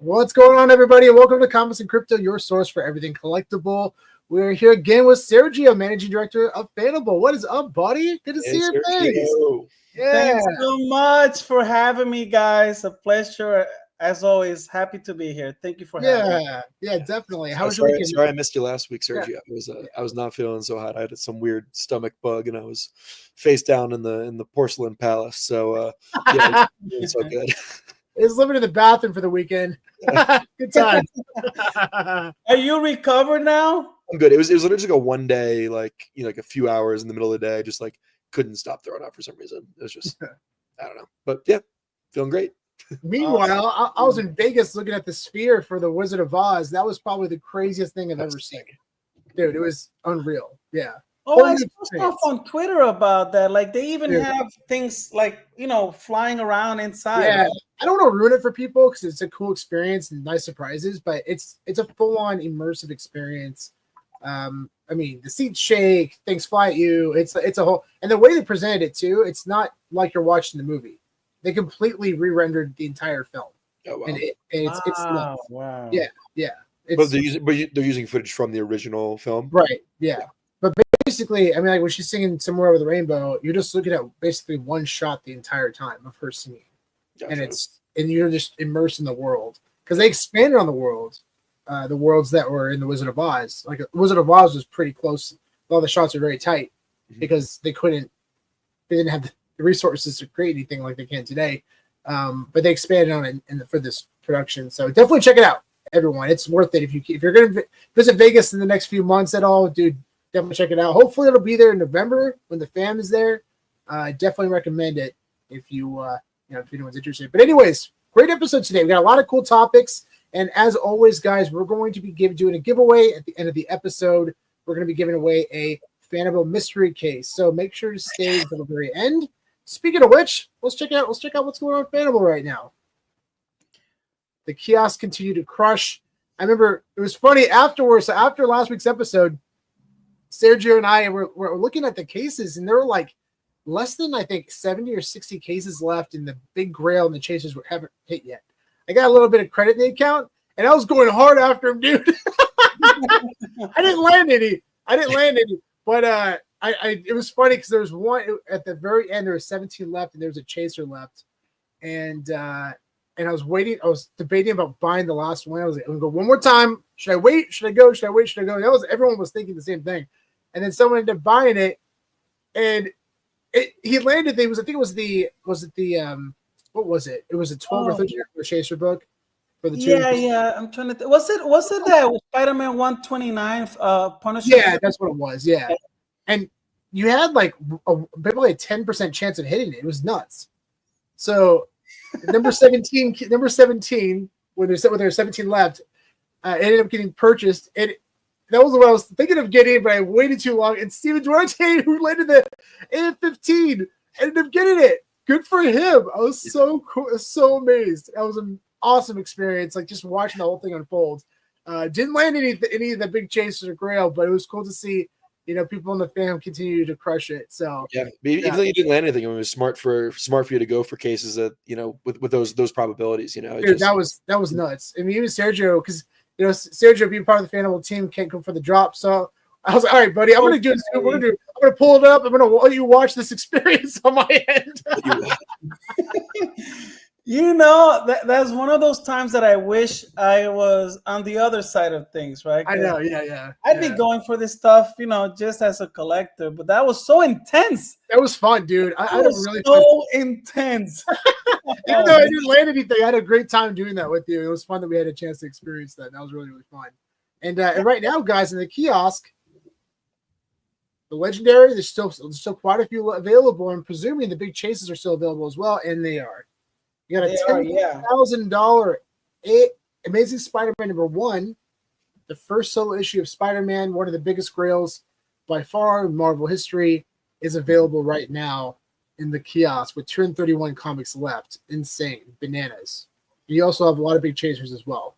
What's going on, everybody? And welcome to Comics and Crypto, your source for everything collectible. We're here again with Sergio, Managing Director of Fanable. What is up, buddy? Good to see your face. Yeah. Thanks so much for having me, guys. A pleasure, as always. Happy to be here. Thank you for having me. Yeah, definitely. How was your weekend? Sorry, I missed you last week, Sergio. Yeah. I was not feeling so hot. I had some weird stomach bug, and I was face down in the porcelain palace. So yeah, it's so good. Is living in the bathroom for the weekend. Good time. Are you recovered now? I'm good. It was literally just like a one day, like like a few hours in the middle of the day. I just like couldn't stop throwing up for some reason. It was just I don't know, but yeah, feeling great. Meanwhile, I was in Vegas looking at the Sphere for the Wizard of Oz. That was probably the craziest thing I've ever seen, dude. It was unreal. Yeah. Oh, I saw stuff on Twitter about that. Like they even have things like flying around inside. Yeah, right? I don't want to ruin it for people because it's a cool experience and nice surprises, but it's a full-on immersive experience. I mean, the seats shake, things fly at you. It's a whole, and the way they presented it too. It's not like you're watching the movie. They completely re-rendered the entire film. Oh, wow. And it's nuts. Wow. Yeah. But they're using footage from the original film, right? Yeah. But basically, I mean, like when she's singing "Somewhere Over the Rainbow," you're just looking at basically one shot the entire time of her singing, and you're just immersed in the world because they expanded on the world, the worlds that were in the Wizard of Oz. Like Wizard of Oz was pretty close. All the shots are very tight because they didn't have the resources to create anything like they can today. But they expanded on it for this production, so definitely check it out, everyone. It's worth it if you're going to visit Vegas in the next few months at all, dude. Definitely check it out. Hopefully it'll be there in November when the fam is there. I definitely recommend it if if anyone's interested. But anyways, great episode today. We got a lot of cool topics, and as always, guys, we're going to be doing a giveaway at the end of the episode. We're going to be giving away a Fanable mystery case, so make sure to stay until the very end. Speaking of which, let's check out what's going on with Fanable right now. The Kiosk continue to crush. I remember it was funny afterwards. So after last week's episode, Sergio and I were looking at the cases, and there were like less than, I think, 70 or 60 cases left in the big grail, and the chasers haven't hit yet. I got a little bit of credit in the account, and I was going hard after him, dude. I didn't land any, but it was funny because there was one at the very end. There was 17 left, and there was a chaser left, and I was waiting. I was debating about buying the last one. I was like, I'm gonna go one more time. Should I wait? Should I go? Should I wait? Should I go? Everyone was thinking the same thing. And then someone ended up buying it, and he landed. What was it? It was a 12 or 13 chaser book for the two. Yeah. I'm trying to think. Was it that Spider-Man 129 Punisher? Yeah, that's what it was. Yeah. And you had like probably a 10% chance of hitting it. It was nuts. So number 17, when there's 17 left, ended up getting purchased. And that was what I was thinking of getting, but I waited too long. And Steven Duarte, who landed the AF-15, ended up getting it. Good for him. I was so cool, so amazed. That was an awesome experience, like just watching the whole thing unfold. Didn't land any of the big chasers or grail, but it was cool to see people in the fam continue to crush it. So even though you didn't land anything, it was smart for you to go for cases that with those probabilities. Dude, that was nuts. I mean, even Sergio, because Sergio being part of the Fanable team can't come for the drop. So I was like, all right, buddy, I'm gonna do this. I'm gonna pull it up. I'm gonna let you watch this experience on my end. That's one of those times that I wish I was on the other side of things, right? I know, yeah. I'd be going for this stuff, just as a collector, but that was so intense. That was fun, dude. I had a really intense. Even though I didn't land anything, I had a great time doing that with you. It was fun that we had a chance to experience that. That was really, really fun. And right now, guys, in the kiosk, the legendary, there's still quite a few available. I'm presuming the big chases are still available as well, and they are. You got a $10,000 Amazing Spider-Man #1, the first solo issue of Spider-Man, one of the biggest grails by far in Marvel history, is available right now in the kiosk with 231 comics left. Insane. Bananas. You also have a lot of big chasers as well.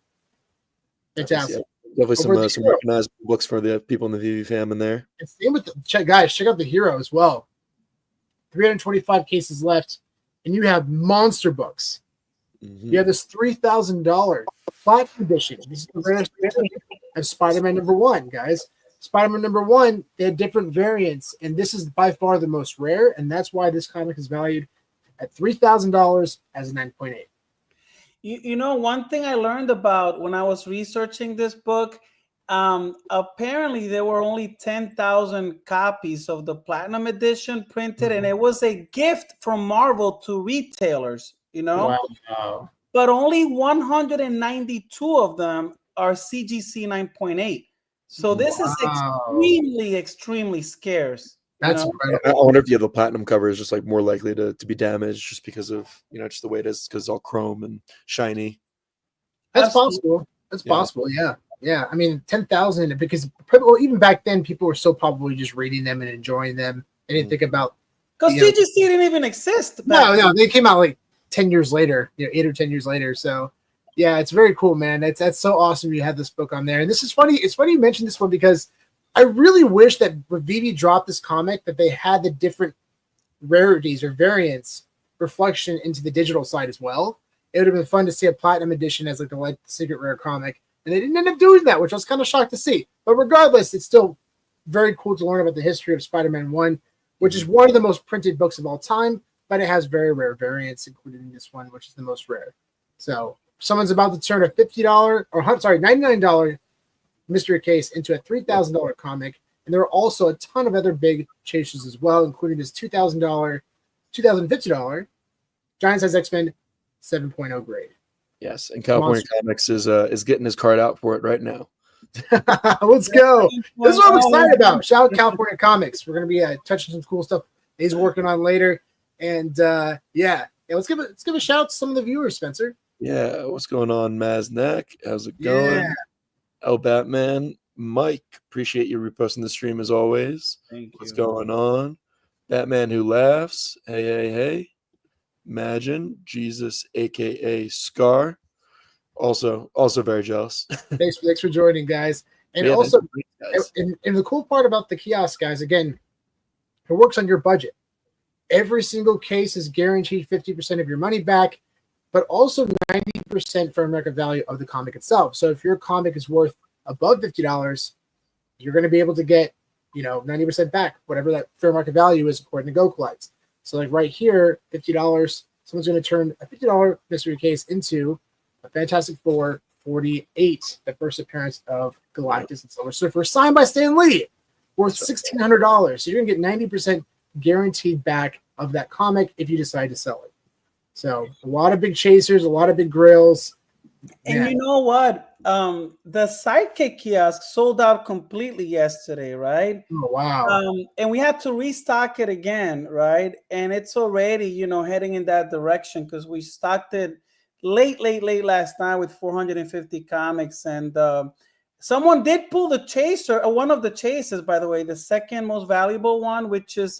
Fantastic. Definitely some recognizable books for the people in the VeVe fam in there. And same with check out the Hero as well. 325 cases left. And you have monster books. Mhm. You have this $3,000 platinum edition. This is the rarest of Spider-Man #1, guys. Spider-Man #1, they had different variants, and this is by far the most rare, and that's why this comic is valued at $3,000 as a 9.8. You know, one thing I learned about when I was researching this book, apparently there were only 10,000 copies of the Platinum Edition printed, and it was a gift from Marvel to retailers, you know? Wow. But only 192 of them are CGC 9.8. So this is extremely scarce. That's incredible. I wonder if you have a platinum cover is just like more likely to be damaged just because of, you know, just the way it is, because it's all chrome and shiny. That's possible. That's possible. Yeah. Yeah. I mean, 10,000, because even back then, people were so probably just reading them and enjoying them. They didn't think about. Because CGC didn't even exist. No, they came out like 10 years later, 8 or 10 years later. So, yeah, it's very cool, man. That's so awesome you had this book on there. And this is funny. It's funny you mentioned this one because I really wish that when VeVe dropped this comic that they had the different rarities or variants reflection into the digital side as well. It would have been fun to see a platinum edition as like the secret rare comic. And they didn't end up doing that, which I was kind of shocked to see. But regardless, it's still very cool to learn about the history of Spider-Man 1, which is one of the most printed books of all time, but it has very rare variants, including this one, which is the most rare. So someone's about to turn a $99 mystery case into a $3,000 comic. And there are also a ton of other big chases as well, including this $2,050 Giant Size X-Men 7.0 grade. Yes, and California Comics is getting his card out for it right now. Let's go. This is what I'm excited about. Shout out California Comics. We're going to be touching some cool stuff he's working on later. And let's give a shout out to some of the viewers, Spencer. Yeah, what's going on, Maznak? How's it going? Yeah. El Batman, Mike, appreciate you reposting the stream as always. Thank you. What's going on? Batman Who Laughs. Hey. Imagine Jesus, aka Scar. Also very jealous. Thanks for joining, guys. And also, and the cool part about the kiosk, guys, again, it works on your budget. Every single case is guaranteed 50% of your money back, but also 90% fair market value of the comic itself. So if your comic is worth above $50, you're going to be able to get, 90% back, whatever that fair market value is according to Go Collects. So like right here, $50, someone's going to turn a $50 mystery case into a Fantastic Four 48, the first appearance of Galactus and Silver Surfer, signed by Stan Lee, worth $1,600. So you're going to get 90% guaranteed back of that comic if you decide to sell it. So a lot of big chasers, a lot of big grails. And you know what? The Sidekick kiosk sold out completely yesterday, right? Oh, wow. And we had to restock it again, right? And it's already, heading in that direction because we stocked it late last night with 450 comics. And someone did pull the chaser, one of the chases, by the way, the second most valuable one, which is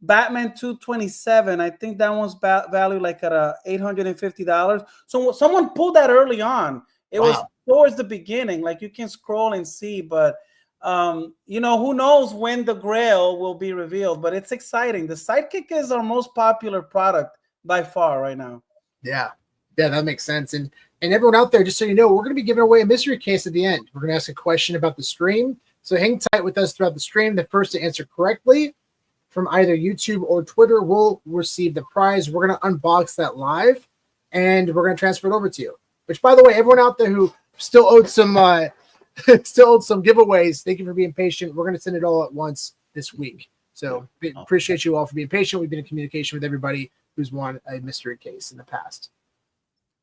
Batman 227. I think that one's valued like at $850. So someone pulled that early on. It was towards the beginning, like you can scroll and see, but who knows when the grail will be revealed, but it's exciting. The Sidekick is our most popular product by far right now. Yeah, that makes sense. And everyone out there, just so you know, we're going to be giving away a mystery case at the end. We're going to ask a question about the stream. So hang tight with us throughout the stream. The first to answer correctly from either YouTube or Twitter will receive the prize. We're going to unbox that live, and we're going to transfer it over to you. Which, by the way, everyone out there who still owed some giveaways, thank you for being patient. We're going to send it all at once this week. So appreciate you all for being patient. We've been in communication with everybody who's won a mystery case in the past.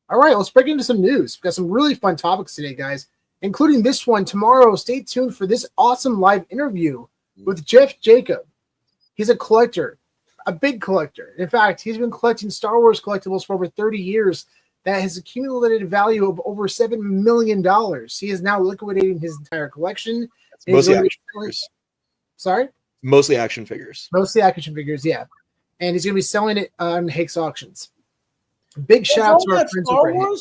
All right, let's break into some news. We've got some really fun topics today, guys, including this one. Tomorrow, stay tuned for this awesome live interview with Jeff Jacob. He's a collector, a big collector. In fact, he's been collecting Star Wars collectibles for over 30 years. That has accumulated value of over $7 million. He is now liquidating his entire collection. Mostly action figures. Sorry? Mostly action figures. Mostly action figures, yeah. And he's going to be selling it on Hicks Auctions. Big shout out to our friends over here.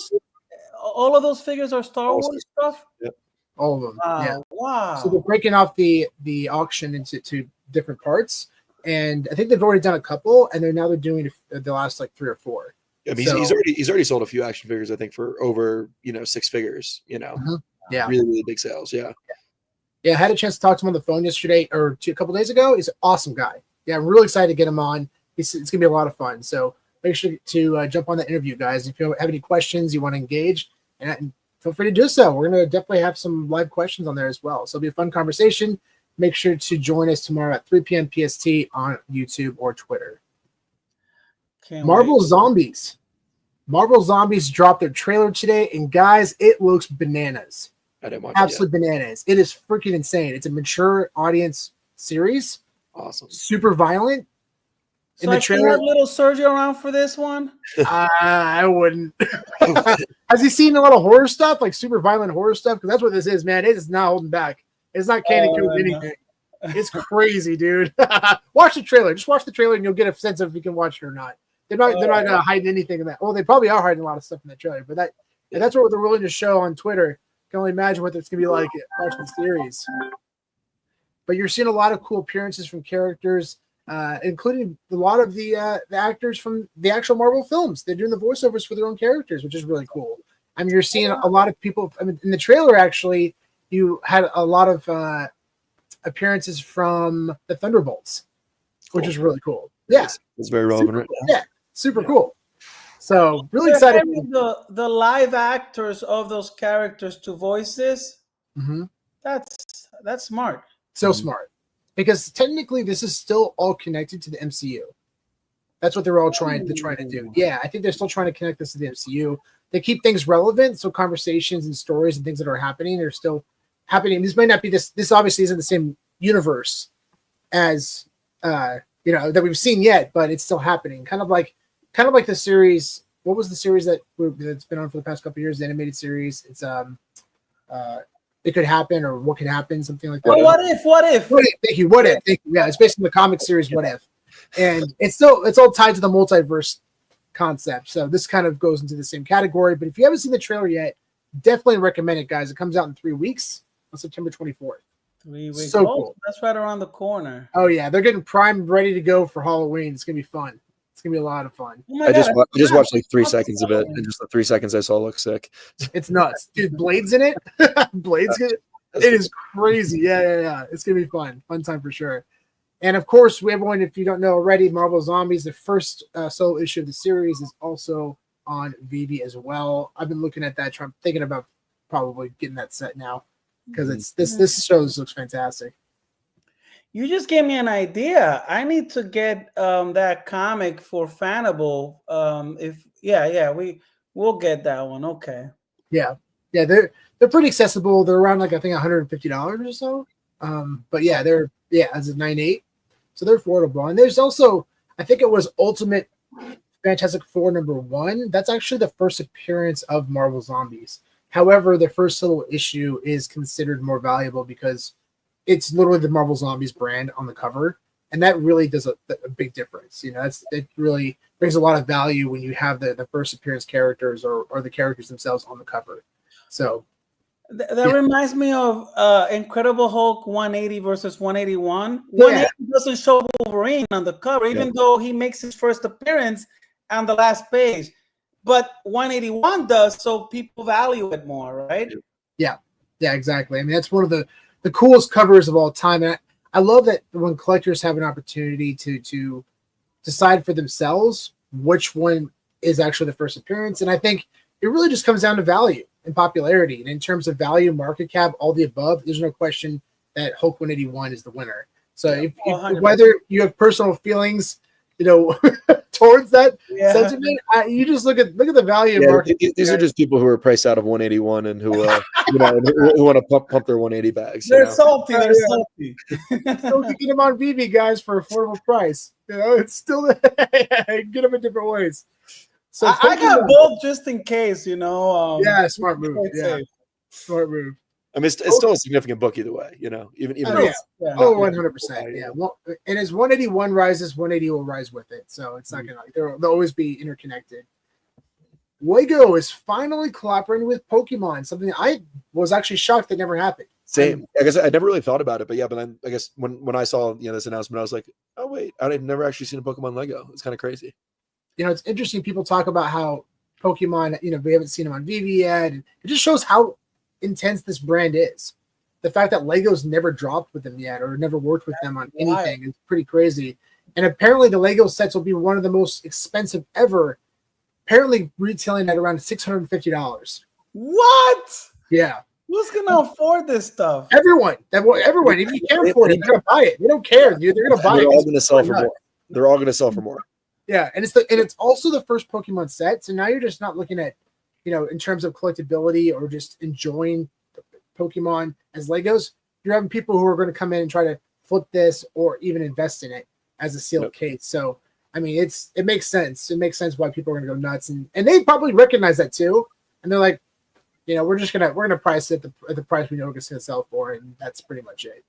All of those figures are Star Wars stuff? Yep. All of them, yeah. Wow. So they're breaking off the auction into different parts. And I think they've already done a couple, and they're doing the last like 3 or 4. I mean, he's already sold a few action figures, I think, for over 6 figures. Yeah, really, really big sales. Yeah. Yeah, I had a chance to talk to him on the phone yesterday or a couple days ago. He's an awesome guy. Yeah, I'm really excited to get him on. It's going to be a lot of fun. So make sure to jump on that interview, guys. If you have any questions you want to engage, and feel free to do so. We're going to definitely have some live questions on there as well. So it'll be a fun conversation. Make sure to join us tomorrow at 3 p.m. PST on YouTube or Twitter. Marvel Zombies. Marvel Zombies dropped their trailer today, and guys, it looks bananas. I didn't watch Absolute bananas. It is freaking insane. It's a mature audience series. Awesome. Super violent. So I can have little Sergio around for this one? I wouldn't. Has he seen a lot of horror stuff, like super violent horror stuff? Because that's what this is, man. It is not holding back. It's not candy coated anything. It's crazy, dude. Watch the trailer. Just watch the trailer, and you'll get a sense of if you can watch it or not. They're not hiding anything in that. Well, they probably are hiding a lot of stuff in that trailer, but that's what they're willing to show on Twitter. Can only imagine what it's gonna be like watching the series. But you're seeing a lot of cool appearances from characters, including a lot of the actors from the actual Marvel films. They're doing the voiceovers for their own characters, which is really cool. I mean, you're seeing a lot of people. I mean, in the trailer, actually, you had a lot of appearances from the Thunderbolts, which is really cool. Yeah, it's very relevant. Right now. Yeah, super cool. So really excited. The live actors of those characters to voices. Mm-hmm. That's smart. So smart, because technically this is still all connected to the MCU. That's what they're all trying to do. Yeah, I think they're still trying to connect this to the MCU. They keep things relevant, so conversations and stories and things that are happening are still happening. This might not be this. This obviously isn't the same universe as that we've seen yet, but it's still happening. Kind of like the series. What was the series that's been on for the past couple of years? The animated series. It's It Could Happen, or What Could Happen, something like that. Well, what if? Thank you. What if? Thank you. Yeah, it's based on the comic series What If, and it's all tied to the multiverse concept. So this kind of goes into the same category. But if you haven't seen the trailer yet, definitely recommend it, guys. It comes out in 3 weeks on September 24th. 3 weeks. So cool. That's right around the corner. Oh yeah, they're getting primed, ready to go for Halloween. It's gonna be fun. It's gonna be a lot of fun. Oh I just watched like 3 seconds of it, and just the 3 seconds I saw look sick. It's nuts, dude. Blade's in it. Blade's good. It is crazy. Yeah. It's gonna be fun. Fun time for sure. And of course, everyone, if you don't know already, Marvel Zombies, the first solo issue of the series, is also on VeVe as well. I've been looking at that. I'm thinking about probably getting that set now because it's this show looks fantastic. You just gave me an idea. I need to get that comic for Fanable. We'll get that one. Okay. Yeah, they're pretty accessible. They're around like I think $150 or so. But yeah, they're as a 9.8, so they're affordable. And there's also, I think it was Ultimate Fantastic Four #1. That's actually the first appearance of Marvel Zombies. However, the first solo issue is considered more valuable because it's literally the Marvel Zombies brand on the cover, and that really does a big difference. It really brings a lot of value when you have the first appearance characters or the characters themselves on the cover. So that reminds me of Incredible Hulk 180 versus 181. 180 doesn't show Wolverine on the cover, even though he makes his first appearance on the last page. But 181 does, so people value it more, right? Yeah, exactly. I mean, that's one of the coolest covers of all time. And I love that when collectors have an opportunity to decide for themselves which one is actually the first appearance. And I think it really just comes down to value and popularity. And in terms of value, market cap, all the above, there's no question that Hulk 181 is the winner. So whether you have personal feelings, towards that sentiment, you just look at the value of market. These are just people who are priced out of 181 and who who want to pump their 180 bags. They're salty. They're salty. Still get them on VeVe, guys, for affordable price. It's still get them in different ways. So I got both just in case. Smart move. Smart move. I mean, it's still a significant book either way, even 100%. Yeah. Well, and as 181 rises, 180 will rise with it. So it's not they'll always be interconnected. Lego is finally collaborating with Pokemon, something I was actually shocked that never happened. Same. I guess I never really thought about it, but then I guess when I saw this announcement, I was like, oh wait, I've never actually seen a Pokemon Lego. It's kind of crazy. it's interesting. People talk about how Pokemon, we haven't seen them on VeVe yet. And it just shows how intense this brand is. The fact that Lego's never dropped with them yet or never worked with them on anything is pretty crazy. And apparently the Lego sets will be one of the most expensive ever, apparently retailing at around $650. What? Yeah. Who's gonna afford this stuff? Everyone. If you can't afford it, you're gonna buy it. They don't care. They're gonna buy it. They're all gonna sell for more. They're all gonna sell for more. Yeah, and it's also the first Pokemon set. So now you're just not looking at, in terms of collectability or just enjoying Pokemon as Legos. You're having people who are going to come in and try to flip this or even invest in it as a sealed case. So I mean, it makes sense. It makes sense why people are going to go nuts, and they probably recognize that too. And they're like, we're gonna price it at the price we know it's gonna sell for, and that's pretty much it.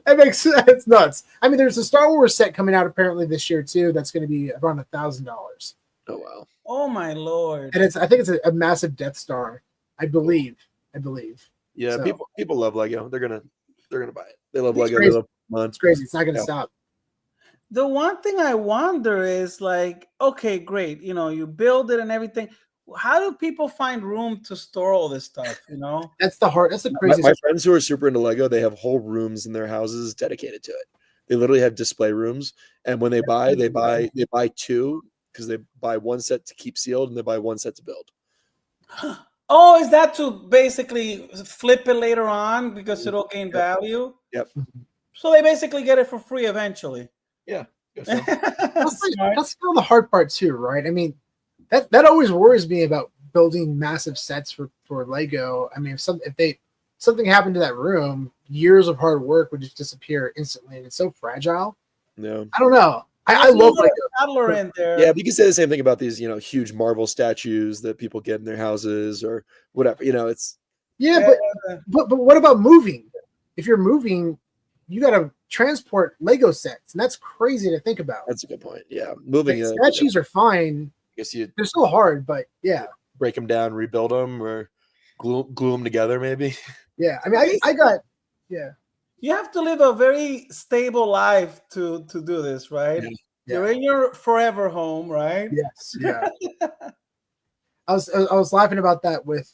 It makes sense. It's nuts. I mean, there's a Star Wars set coming out apparently this year too. That's going to be around $1,000. Oh wow! Oh my lord! And I think it's a massive Death Star. I believe. Yeah, so, people love Lego. They're gonna buy it. They love Lego. Crazy. They love Pokemon. It's crazy. It's not going to stop. The one thing I wonder is like, okay, great. You build it and everything. How do people find room to store all this stuff? That's the crazy. My friends who are super into Lego, they have whole rooms in their houses dedicated to it. They literally have display rooms, and when they buy two, because they buy one set to keep sealed and they buy one set to build. Oh, is that to basically flip it later on because it'll gain value? Yep. So they basically get it for free eventually. Yeah. That's kind of the hard part too, right? I mean, that always worries me about building massive sets for Lego. I mean, if something happened to that room, years of hard work would just disappear instantly, and it's so fragile. No, I don't know. I love Lego. In there. Yeah, but you can say the same thing about these, huge Marvel statues that people get in their houses or whatever. It's but what about moving? If you're moving, you got to transport Lego sets, and that's crazy to think about. That's a good point. Yeah, moving statues are fine. I guess they're still hard, but yeah, break them down, rebuild them, or glue them together, maybe. Yeah, I mean, I got. You have to live a very stable life to do this, right? Yeah. You're in your forever home, right? Yes. Yeah. I was laughing about that with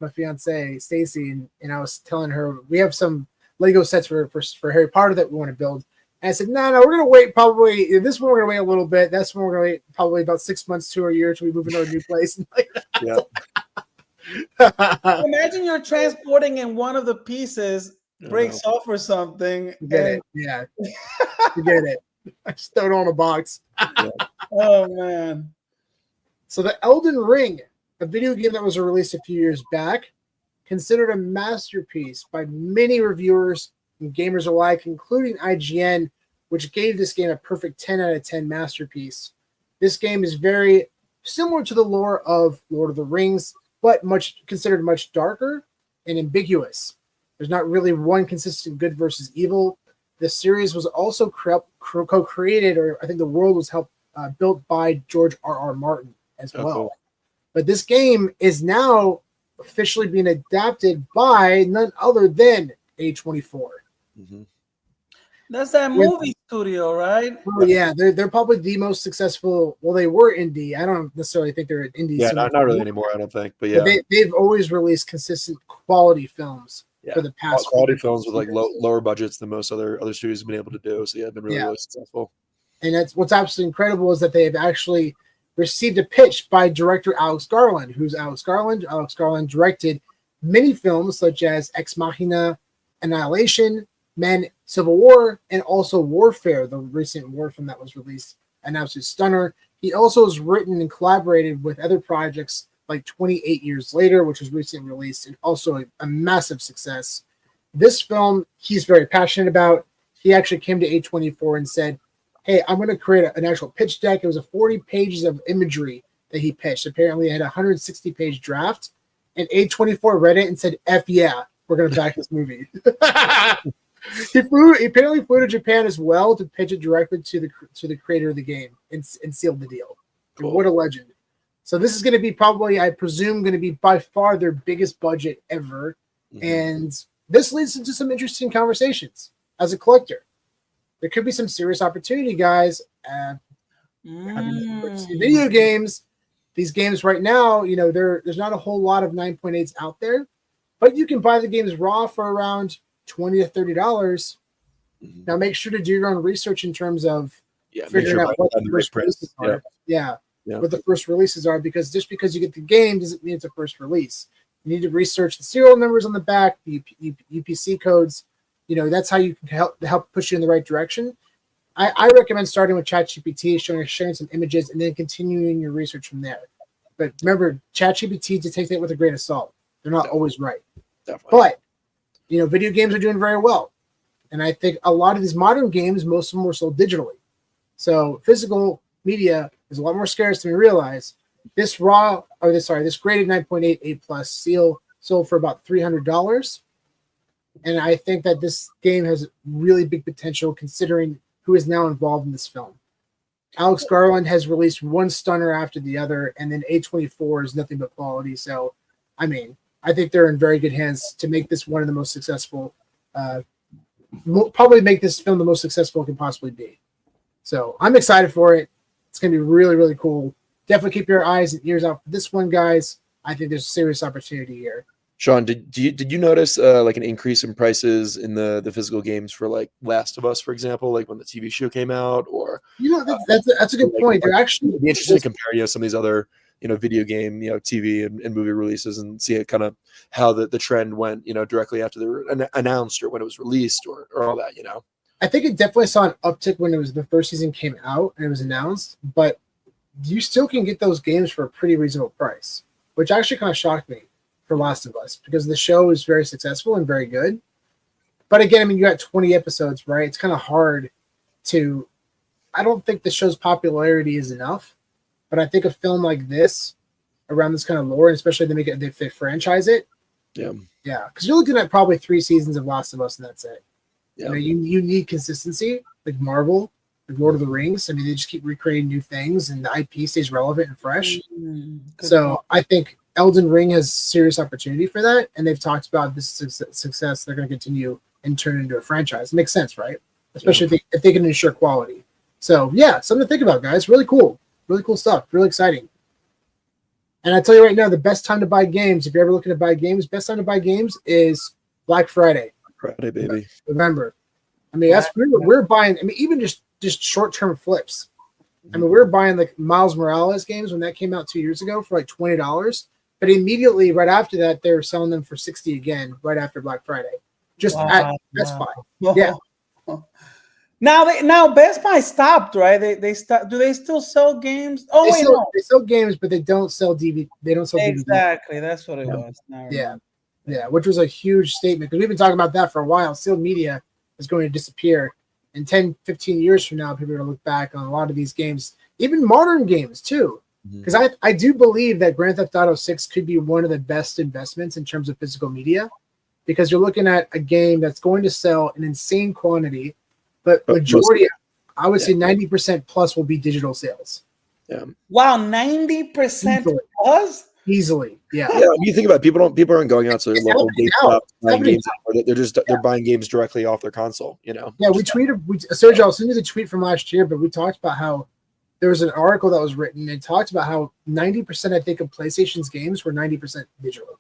my fiance Stacy, and I was telling her we have some Lego sets for Harry Potter that we want to build. And I said, no, we're gonna wait. Probably this one we're gonna wait a little bit. That's one we're gonna wait probably about 6 months to a year till we move into a new place. Yeah. Imagine you're transporting in one of the pieces breaks off or something. Forget it. Yeah. Forget it. I just throw it on a box. Yeah. Oh man. So the Elden Ring, a video game that was released a few years back, considered a masterpiece by many reviewers and gamers alike, including IGN, which gave this game a perfect 10 out of 10 masterpiece. This game is very similar to the lore of Lord of the Rings, but considered much darker and ambiguous. There's not really one consistent good versus evil. The series was also co-created, or I think the world was built by George R.R. Martin as well. Cool. But this game is now officially being adapted by none other than A24. Mm-hmm. That's that movie studio, right? Oh, yeah, they're probably the most successful. Well, they were indie. I don't necessarily think they're indie. Yeah, not really anymore. I don't think. But yeah, they've always released consistent quality films for the past. Quality films with like lower budgets than most other studios have been able to do. So yeah, they've been really successful. And that's what's absolutely incredible is that they have actually received a pitch by director Alex Garland. Who's Alex Garland? Alex Garland directed many films such as Ex Machina, Annihilation, Men, Civil War, and also Warfare, the recent war film that was released, announced as Stunner. He also has written and collaborated with other projects like 28 Years Later, which was recently released, and also a massive success. This film he's very passionate about. He actually came to A24 and said, hey, I'm going to create an actual pitch deck. It was 40 pages of imagery that he pitched. Apparently, it had a 160-page draft, and A24 read it and said, F yeah, we're going to back this movie. He apparently flew to Japan as well to pitch it directly to the creator of the game and sealed the deal. Cool. What a legend. So this is going to be probably, I presume, going to be by far their biggest budget ever. Mm-hmm. And this leads into some interesting conversations as a collector. There could be some serious opportunity, guys. Video games, these games right now, there's not a whole lot of 9.8s out there, but you can buy the games raw for around $20 to $30. Now make sure to do your own research in terms of figuring out what the first releases are. What the first releases are, because just because you get the game doesn't mean it's a first release. You need to research the serial numbers on the back, the UPC codes. That's how you can help push you in the right direction. I recommend starting with ChatGPT, sharing some images, and then continuing your research from there. But remember, ChatGPT, to take that with a grain of salt. They're not always right. But, video games are doing very well. And I think a lot of these modern games, most of them were sold digitally. So physical media is a lot more scarce than we realize. This graded 9.8 A+ seal sold for about $300. And I think that this game has really big potential considering who is now involved in this film. Alex Garland has released one stunner after the other, and then A24 is nothing but quality. So, I think they're in very good hands to make this one of the most successful, probably make this film the most successful it can possibly be. So I'm excited for it. It's going to be really, really cool. Definitely keep your eyes and ears out for this one, guys. I think there's a serious opportunity here. Sean, did you notice like an increase in prices in the physical games for like Last of Us, for example, like when the TV show came out? Or that's a good point. They're actually be interested to compare some of these other video game TV and movie releases and see it kind of how the trend went directly after they were announced or when it was released or all that. I think it definitely saw an uptick when the first season came out and it was announced, but you still can get those games for a pretty reasonable price, which actually kind of shocked me for Last of Us because the show is very successful and very good. But again, you got 20 episodes, right? It's kind of hard to. I don't think the show's popularity is enough, but I think a film like this, around this kind of lore, and especially if they franchise it, because you're looking at probably 3 seasons of Last of Us and that's it. Yeah. You need consistency, like Marvel, like Lord of the Rings. They just keep recreating new things, and the IP stays relevant and fresh. So I think Elden Ring has serious opportunity for that, and they've talked about this success. They're going to continue and turn it into a franchise. It makes sense, right? Especially if they can ensure quality. So something to think about, guys. Really cool stuff. Really exciting. And I tell you right now, the best time to buy games, if you're ever looking to buy games, best time to buy games is Black Friday. Friday, baby. November. We're buying. Even just short-term flips. We're buying like Miles Morales games when that came out 2 years ago for like $20, but immediately right after that they were selling them for $60 again right after Black Friday, just at Best Buy. Yeah. Now Best Buy stopped, right? They stopped. Do they still sell games? They sell games, but they don't sell DVD. They don't sell exactly. DVD. That's what it was. Yeah, which was a huge statement because we've been talking about that for a while. Sealed media is going to disappear. In 10, 15 years from now, people are going to look back on a lot of these games, even modern games too. Because I do believe that Grand Theft Auto 6 could be one of the best investments in terms of physical media, because you're looking at a game that's going to sell an insane quantity, but majority, I would say 90% plus will be digital sales. Yeah. Wow, 90% plus? Easily, yeah. You think about it, people aren't going out to their local GameStop buying games. They're buying games directly off their console. Yeah, we tweeted. Sergio, I'll send you the tweet from last year, but we talked about how there was an article that was written and talked about how 90%, I think, of PlayStation's games were 90% digital.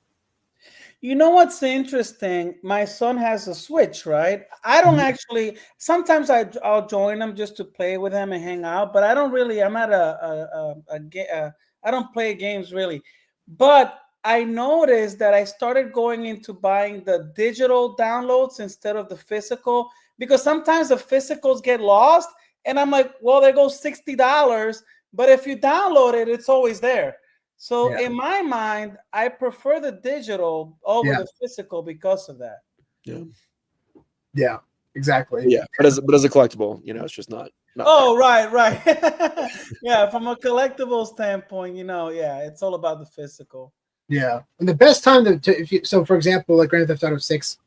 You know what's interesting? My son has a Switch, right? I don't actually. Sometimes I'll join him just to play with him and hang out, but I don't really. I'm at I don't play games really. But I noticed that I started going into buying the digital downloads instead of the physical, because sometimes the physicals get lost and I'm like, well, there goes $60. But if you download it, it's always there. So in my mind, I prefer the digital over the physical because of that. Yeah, exactly. Yeah, but as a collectible, it's just not right. Yeah, from a collectible standpoint, it's all about the physical. Yeah, and the best time so for example, like Grand Theft Auto 6,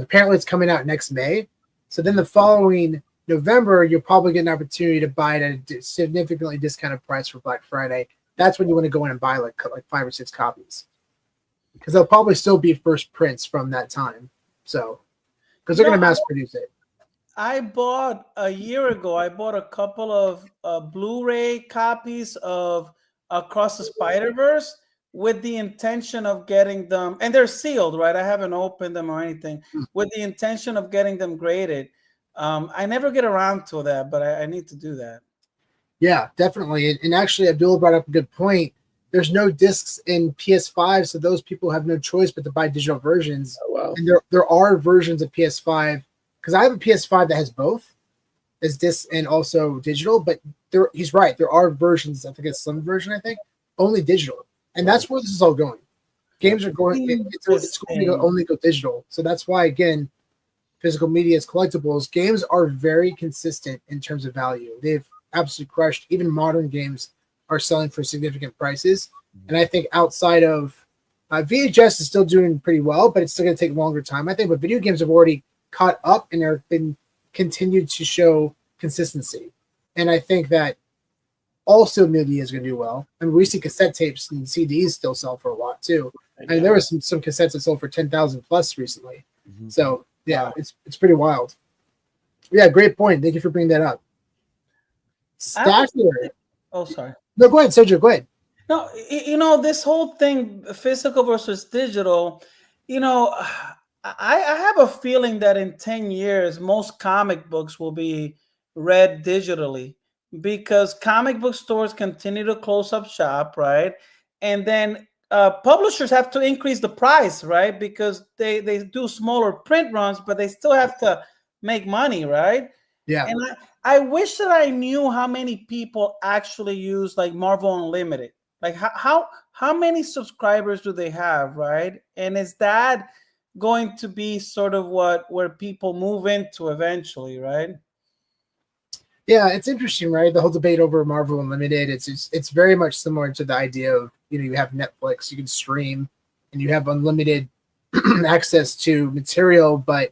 apparently it's coming out next May. So then the following November, you'll probably get an opportunity to buy it at a significantly discounted price for Black Friday. That's when you want to go in and buy like 5 or 6 copies, because they'll probably still be first prints from that time. So, because they're going to mass produce it. I bought a year ago. I bought a couple of Blu-ray copies of Across the Spider-Verse with the intention of getting them, and they're sealed, right? I haven't opened them or anything, with the intention of getting them graded. I never get around to that, but I need to do that. Yeah, definitely. And actually, Abdullah brought up a good point. There's no discs in PS5, so those people have no choice but to buy digital versions. Oh, wow. And there are versions of PS5, because I have a PS5 that has both, as discs and also digital. But he's right. There are versions. I think it's Slim version. I think only digital, and that's where this is all going. Games are going. It's going to only go digital. So that's why, again, physical media is collectibles. Games are very consistent in terms of value. They've absolutely crushed. Even modern games are selling for significant prices. And I think outside of VHS is still doing pretty well, but it's still going to take longer time, I think. But video games have already caught up and have been continued to show consistency. And I think that also media is going to do well. I mean, we see cassette tapes and CDs still sell for a lot too. I mean, there was some cassettes that sold for 10,000 plus recently. Mm-hmm. So yeah, it's pretty wild. Yeah, great point. Thank you for bringing that up. Stacker. Oh, sorry. No, go ahead, Sergio. Go ahead. No, you know, this whole thing, physical versus digital, you know, I have a feeling that in 10 years, most comic books will be read digitally because comic book stores continue to close up shop, right? And then publishers have to increase the price, right? Because they do smaller print runs, but they still have to make money, right? Yeah. And I wish that I knew how many people actually use like Marvel Unlimited. Like how many subscribers do they have, right? And is that going to be sort of where people move into eventually, right? Yeah, it's interesting, right? The whole debate over Marvel Unlimited. It's very much similar to the idea of, you know, you have Netflix, you can stream, and you have unlimited access to material, but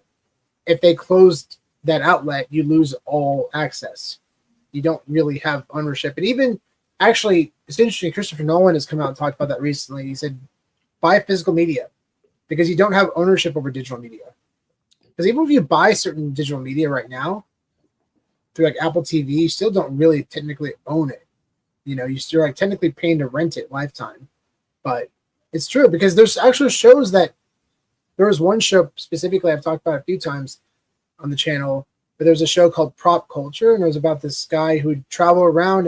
if they closed that outlet, you lose all access. You don't really have ownership. And even actually, it's interesting, Christopher Nolan has come out and talked about that recently. He said, buy physical media because you don't have ownership over digital media. Because even if you buy certain digital media right now through like Apple TV, you still don't really technically own it. You know, you're still like technically paying to rent it lifetime. But it's true because there's actual shows that there was one show specifically I've talked about a few times on the channel, but there was a show called Prop Culture, and it was about this guy who would travel around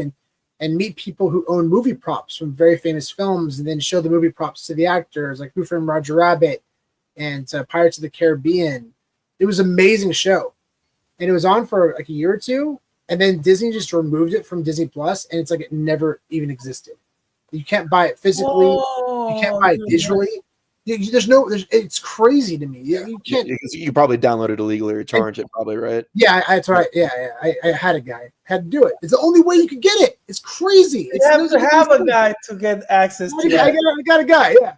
and meet people who own movie props from very famous films and then show the movie props to the actors, like Who Framed Roger Rabbit and Pirates of the Caribbean. It was an amazing show. And it was on for like a year or two, and then Disney just removed it from Disney Plus, and it's like it never even existed. You can't buy it physically. You can't buy it digitally. It's crazy to me. You can't. You probably downloaded illegally or torrent it, probably, right? Yeah, that's right. Yeah. I had a guy had to do it. It's the only way you could get it. It's crazy. You have to have a guy to get access to it. I got a guy. Yeah.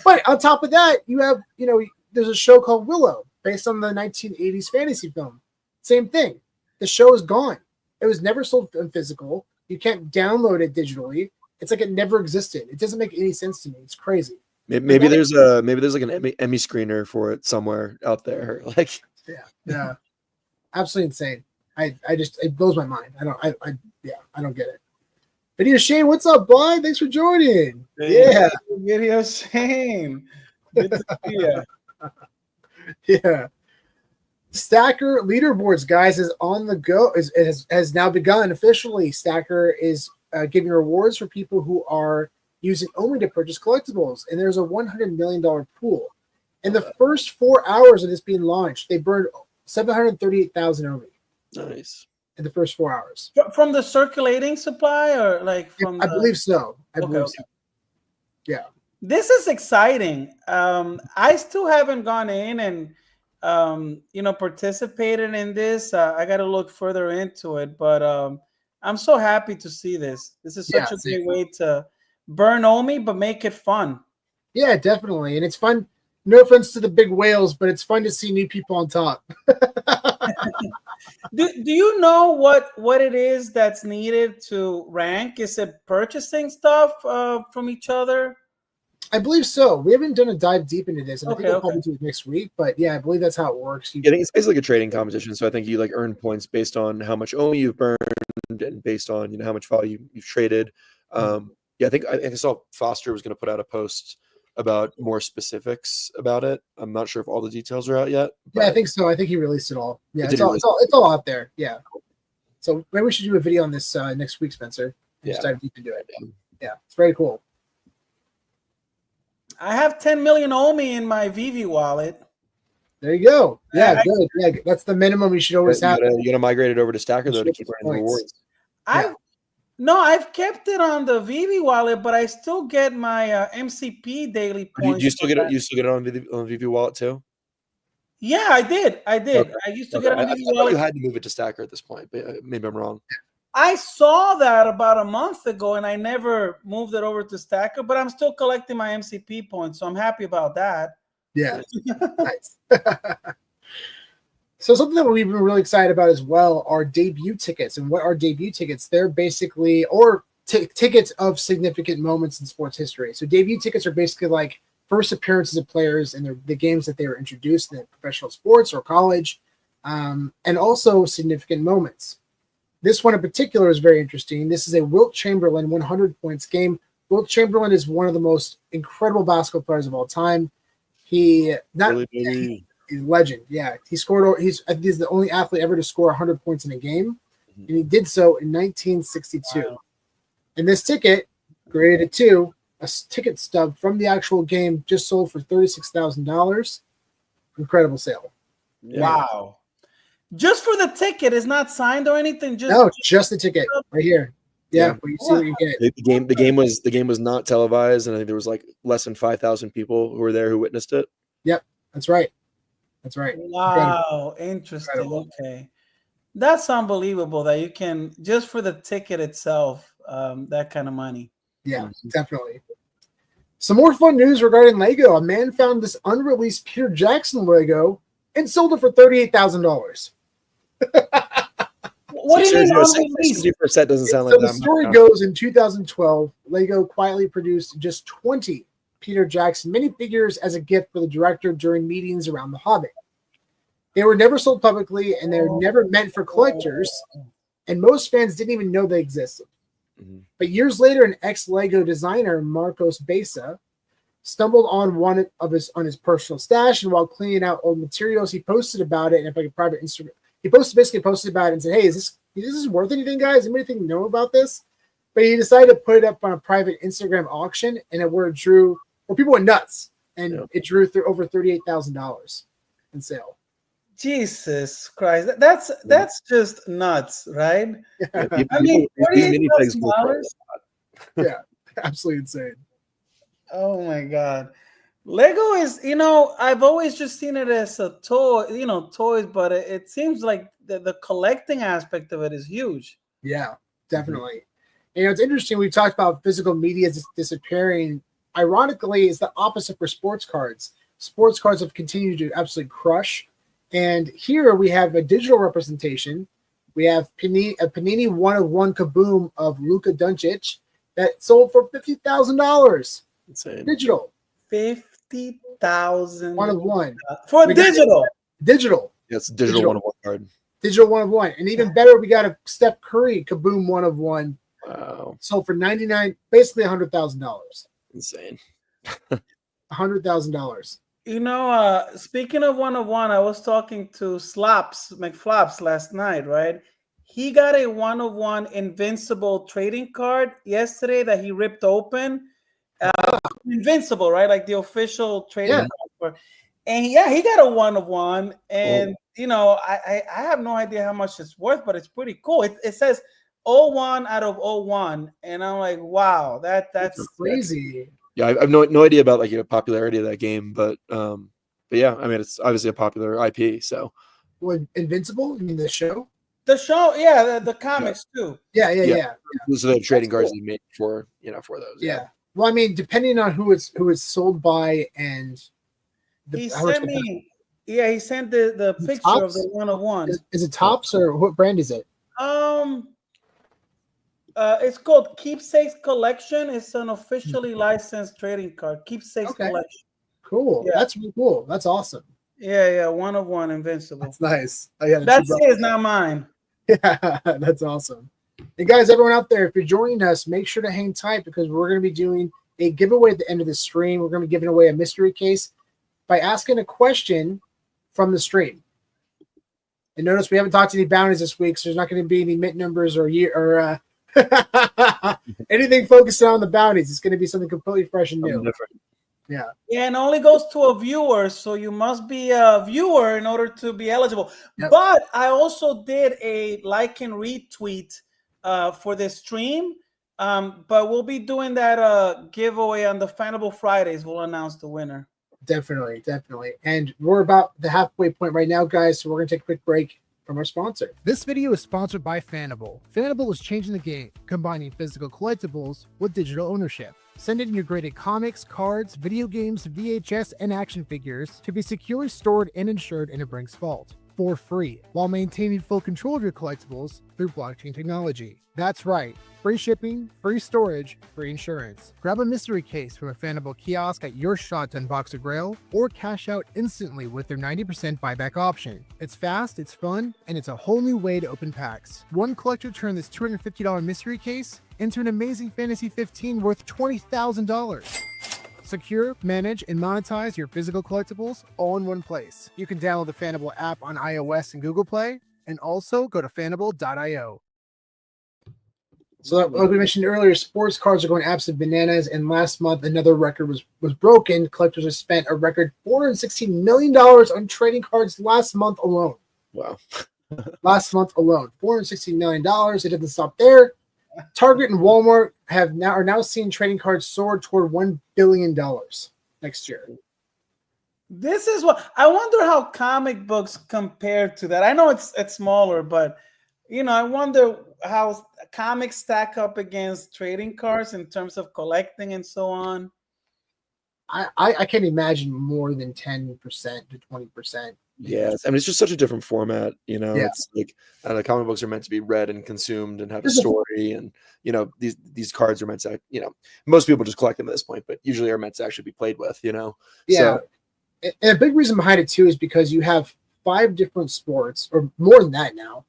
But on top of that, you have, you know, there's a show called Willow based on the 1980s fantasy film. Same thing. The show is gone. It was never sold in physical. You can't download it digitally. It's like it never existed. It doesn't make any sense to me. It's crazy. Maybe there's like an Emmy screener for it somewhere out there. Like, yeah, absolutely insane. I just, it blows my mind. I don't get it. Video Shane, what's up, bud? Thanks for joining. Hey, yeah, Video Shane. Good to see you. Yeah. Stacker leaderboards, guys, is on the go. Has now begun officially. Stacker is giving rewards for people who are using only to purchase collectibles, and there's a $100 million pool. In the first 4 hours of this being launched, they burned 738,000 only. Nice. In the first 4 hours. From the circulating supply, or like from? I believe so. I believe so. Yeah. This is exciting. I still haven't gone in and participated in this. I got to look further into it, but I'm so happy to see this. This is such a great way to burn Omi, but make it fun. Yeah, definitely. And it's fun. No offense to the big whales, but it's fun to see new people on top. Do you know what it is that's needed to rank? Is it purchasing stuff from each other? I believe so. We haven't done a dive deep into this, and I think we'll Okay. probably do it next week. But yeah, I believe that's how it works. I think it's basically like a trading competition. So I think you like earn points based on how much OMI you've burned and based on how much value you've traded. Yeah, I think I saw Foster was going to put out a post about more specifics about it. I'm not sure if all the details are out yet. Yeah, I think so. I think he released it all. Yeah, Did it's he all, release it's all out there. Yeah. So maybe we should do a video on this next week, Spencer. Just Yeah. dive deep into it. Yeah, it's very cool. I have 10 million OMI in my VeVe wallet. There you go. Yeah, I- good. Yeah, that's the minimum you should always have. You gotta migrate it over to Stacker You though should to get keep the earning the points. rewards. I've kept it on the VeVe wallet, but I still get my MCP daily Do points. you still get it? You still get it on VeVe Wallet too? Yeah, I did. Okay. I used to Okay. get on I VeVe thought wallet. you had to move it to Stacker at this point, but maybe I'm wrong. I saw that about a month ago, and I never moved it over to Stacker, but I'm still collecting my MCP points, so I'm happy about that. Yeah, nice. So something that we've been really excited about as well are debut tickets. And what are debut tickets? They're basically tickets of significant moments in sports history. So debut tickets are basically like first appearances of players in the games that they were introduced in professional sports or college, and also significant moments. This one in particular is very interesting. This is a Wilt Chamberlain 100 points game. Wilt Chamberlain is one of the most incredible basketball players of all time. He's a legend. Yeah, he's the only athlete ever to score 100 points in a game, and he did so in 1962. Wow. And this ticket, graded 2, a ticket stub from the actual game, just sold for $36,000. Incredible sale. Yeah. Wow. Just for the ticket, is not signed or anything. Just the ticket right here. Yeah, but you see what you get. The game was not televised, and I think there was like less than 5,000 people who were there who witnessed it. Yep, that's right. That's right. Wow, interesting. Incredible. Okay, that's unbelievable that you can just for the ticket itself, that kind of money. Yeah, definitely. Some more fun news regarding Lego. A man found this unreleased Peter Jackson Lego and sold it for $38,000. What do you mean unreleased? 60% doesn't sound like So that. the story goes, in 2012, Lego quietly produced just 20 Peter Jackson minifigures as a gift for the director during meetings around The Hobbit. They were never sold publicly, and they were never meant for collectors, and most fans didn't even know they existed. But years later, an ex-Lego designer, Marcos Besa, stumbled on one on his personal stash, and while cleaning out old materials, he posted about it in like a private Instagram. He basically posted about it and said, "Hey, is this worth anything, guys? Anybody know about this?" But he decided to put it up on a private Instagram auction, and people went nuts, and it drew through over $38,000 in sale. Jesus Christ, that's just nuts, right? Yeah, I mean, $48,000. yeah, absolutely insane. Oh my God. Lego is, I've always just seen it as a toy, toys, but it seems like the collecting aspect of it is huge. Yeah, definitely. And it's interesting. We've talked about physical media disappearing. Ironically, it's the opposite for sports cards. Sports cards have continued to absolutely crush. And here we have a digital representation. We have a Panini 1/1 Kaboom of Luka Doncic that sold for $50,000. Insane. Digital. 50,000 1/1 for digital. Digital. Yeah, it's a digital 1/1 card. Digital 1/1, and even better, we got a Steph Curry Kaboom 1/1. Wow, sold for basically $100,000. insane. $100,000. Speaking of 1/1, I was talking to McFlops last night, right? He got a 1/1 Invincible trading card yesterday that he ripped open. Invincible, right? Like the official trading card. And he got a 1/1. And I have no idea how much it's worth, but it's pretty cool. It says 01 out of 01, and I'm like, wow, that's crazy. Yeah, I have no idea about popularity of that game, but yeah, I mean it's obviously a popular IP. So, Invincible? You mean the show? The show, yeah, the comics too. Yeah. So they have trading cards you made for for those. Yeah. Well, I mean, depending on who it's sold by and he sent the picture of the 1/1. Is it Topps or what brand is it? It's called Keepsakes Collection. It's an officially licensed trading card. Keepsakes Collection. Cool. Yeah. That's really cool. That's awesome. Yeah, 1 of 1, invincible. That's nice. Oh, yeah, That's it. It's not mine. Yeah, that's awesome. And guys, everyone out there, if you're joining us, make sure to hang tight because we're going to be doing a giveaway at the end of the stream. We're going to be giving away a mystery case by asking a question from the stream. And notice we haven't talked to any bounties this week, so there's not going to be any mint numbers or anything focused on the bounties. It's going to be something completely fresh and new. Different. Yeah. Yeah, and only goes to a viewer, so you must be a viewer in order to be eligible. Yep. But I also did a like and retweet for the stream. But we'll be doing that giveaway on the Fanable Fridays. We'll announce the winner. Definitely. And we're about the halfway point right now, guys, so we're going to take a quick break from our sponsor. This video is sponsored by Fanable. Fanable is changing the game, combining physical collectibles with digital ownership. Send in your graded comics, cards, video games, VHS, and action figures to be securely stored and insured in a Brinks vault for free, while maintaining full control of your collectibles through blockchain technology. That's right, free shipping, free storage, free insurance. Grab a mystery case from a Fanable kiosk at your shot to unbox a grail, or cash out instantly with their 90% buyback option. It's fast, it's fun, and it's a whole new way to open packs. One collector turned this $250 mystery case into an amazing Fantasy 15 worth $20,000. Secure, manage, and monetize your physical collectibles all in one place. You can download the Fanable app on iOS and Google Play, and also go to fanable.io. So like we mentioned earlier, sports cards are going absolutely bananas, and last month another record was broken. Collectors have spent a record $416 million on trading cards last month alone. Wow. Last month alone, $416 million. It doesn't stop there. Target and Walmart are now seeing trading cards soar toward $1 billion next year. This is what I wonder how comic books compare to that. I know it's smaller, but I wonder how comics stack up against trading cards in terms of collecting and so on. I can't imagine more than 10% to 20%. Yeah, I mean, it's just such a different format, It's like the comic books are meant to be read and consumed and have a story, and these cards are meant to, most people just collect them at this point, but usually are meant to actually be played with, Yeah, so, and a big reason behind it too is because you have 5 different sports, or more than that now,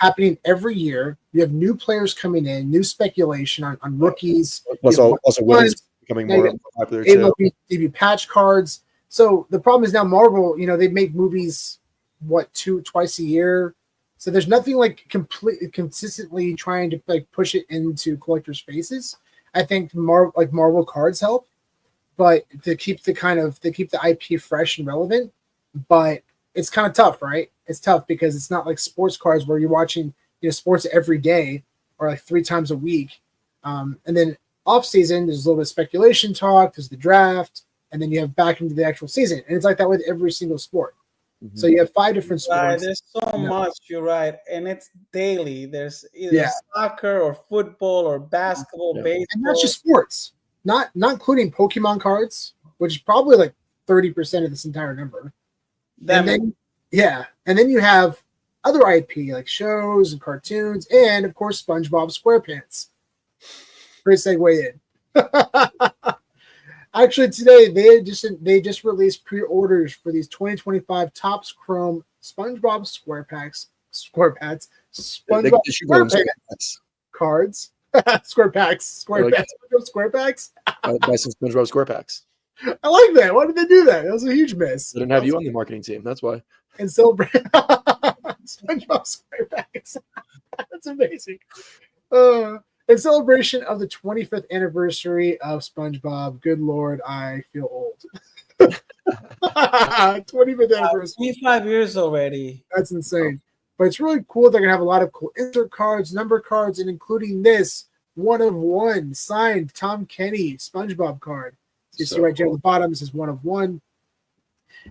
happening every year. You have new players coming in, new speculation on rookies. Plus, also women's becoming more popular too. Debut patch cards. So the problem is now Marvel, they make movies twice a year. So there's nothing like completely consistently trying to like push it into collectors' faces. I think Marvel cards help, but to keep the IP fresh and relevant. But it's kind of tough, right? It's tough because it's not like sports cards where you're watching sports every day or like 3 times a week. And then off season, there's a little bit of speculation talk. There's the draft. And then you have back into the actual season. And it's like that with every single sport. Mm-hmm. So you have 5 different sports. Right, there's so much, you're right. And it's daily. There's either soccer or football or basketball, baseball. And that's just sports. Not including Pokemon cards, which is probably like 30% of this entire number. And then you have other IP like shows and cartoons, and of course SpongeBob SquarePants. Great segue in. Actually, today they just released pre-orders for these 2025 Topps Chrome SpongeBob SquarePants cards. SquarePants. Buy some SpongeBob SquarePants. I like that. Why did they do that? That was a huge miss. They didn't have you on the marketing team. That's why. And celebrate SpongeBob SquarePants. That's amazing. In celebration of the 25th anniversary of SpongeBob, good Lord, I feel old. 25th anniversary. 25 years already. That's insane. But it's really cool. They're going to have a lot of cool insert cards, number cards, and including this 1 of 1 signed Tom Kenny SpongeBob card. So you see right there at the bottom, this is 1 of 1. And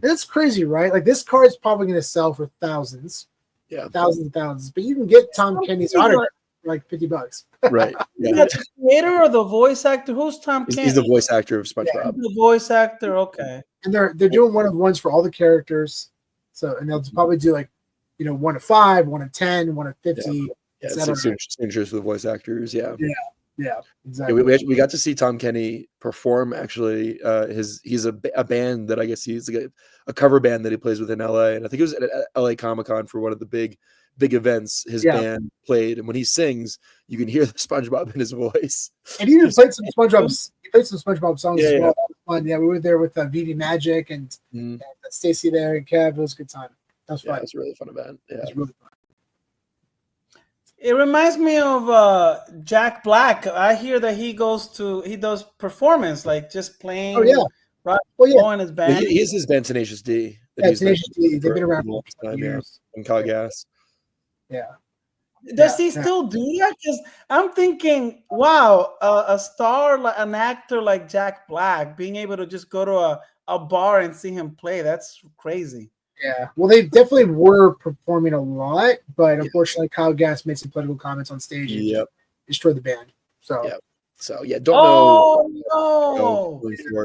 that's crazy, right? Like this card is probably going to sell for thousands. Yeah. Thousands and thousands. But you can get Tom Kenny's autograph for like $50. Right. Yeah. The creator or the voice actor? Who's Tom Kenny? He's the voice actor of SpongeBob. Yeah, the voice actor, okay. And they're doing 1 of 1s for all the characters. So and they'll probably do like 1 of 5, 1 of 10, 1 of 50. Yeah, et cetera. signatures for the voice actors. Yeah. Yeah, Yeah, exactly. we got to see Tom Kenny perform. Actually, he's a band that I guess he's like a cover band that he plays with in LA, and I think it was at LA Comic-Con for one of the big events. His band played, and when he sings, you can hear the SpongeBob in his voice. And he even played some SpongeBob. He played some SpongeBob songs as well. Yeah. That was fun. Yeah, we were there with VeVe Magic and Stacy there and Kev. It was a good time. That was fun. It was a really fun event. Yeah, it was really fun. It reminds me of Jack Black. I hear that he does performance, like just playing. Oh yeah, right. Well, yeah. In his band. He has his band Tenacious D. Yeah, Tenacious D. They've been around for time, years. And Kyle Gass. Yeah. Does he still do that? Because I'm thinking, wow, a star, an actor like Jack Black, being able to just go to a bar and see him play, that's crazy. Yeah, well, they definitely were performing a lot, but unfortunately, Kyle Gass made some political comments on stage and just destroyed the band. So, don't know. No.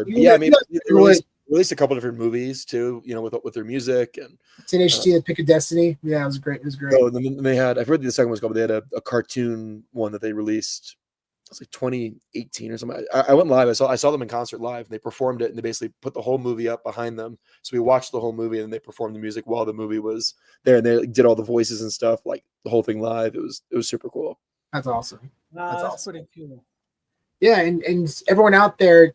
Yeah, I mean, they released a couple different movies too. You know, with their music and Tenacious D, The Pick of Destiny. Yeah, it was great. It was great. Oh, and then they had, I forget the second one's called, but they had a cartoon one that they released. It was like 2018 or something. I went live. I saw them in concert live. They performed it, and they basically put the whole movie up behind them. So we watched the whole movie, and they performed the music while the movie was there, and they did all the voices and stuff, like the whole thing live. It was super cool. That's awesome. That's awesome. Pretty cool. Yeah, and everyone out there,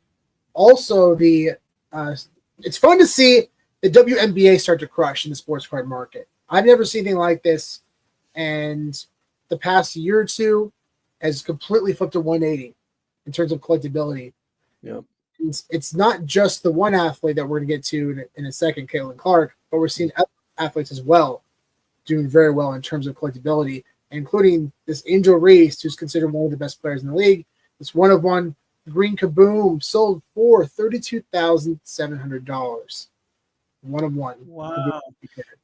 also it's fun to see the WNBA start to crush in the sports card market. I've never seen anything like this, and the past year or two has completely flipped to 180 in terms of collectability. Yeah, it's not just the one athlete that we're going to get to in a second, Caitlin Clark, but we're seeing other athletes as well doing very well in terms of collectability, including this Angel Reese, who's considered one of the best players in the league. This one of one green kaboom sold for $32,700. One of one. Wow.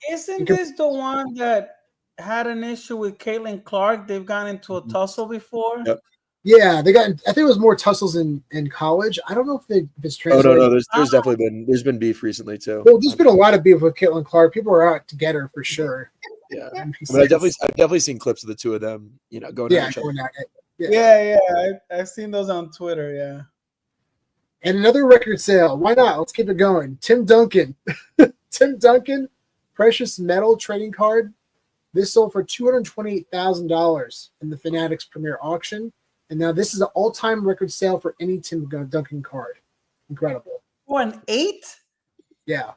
Isn't this the one that had an issue with Caitlin Clark? They've gone into a tussle before. Yep. Yeah, they got. I think it was more tussles in college. I don't know if it's translated. Oh no, there's definitely been beef recently too. Well, there's been a lot of beef with Caitlin Clark. People are out to get her for sure. Yeah, I've definitely seen clips of the two of them, going at each other. Yeah, I've seen those on Twitter. Yeah. And another record sale. Why not? Let's keep it going. Tim Duncan. Tim Duncan, precious metal trading card. This sold for $228,000 in the Fanatics Premier Auction. And now this is an all-time record sale for any Tim Duncan card. Incredible. Oh, an 8? Yeah.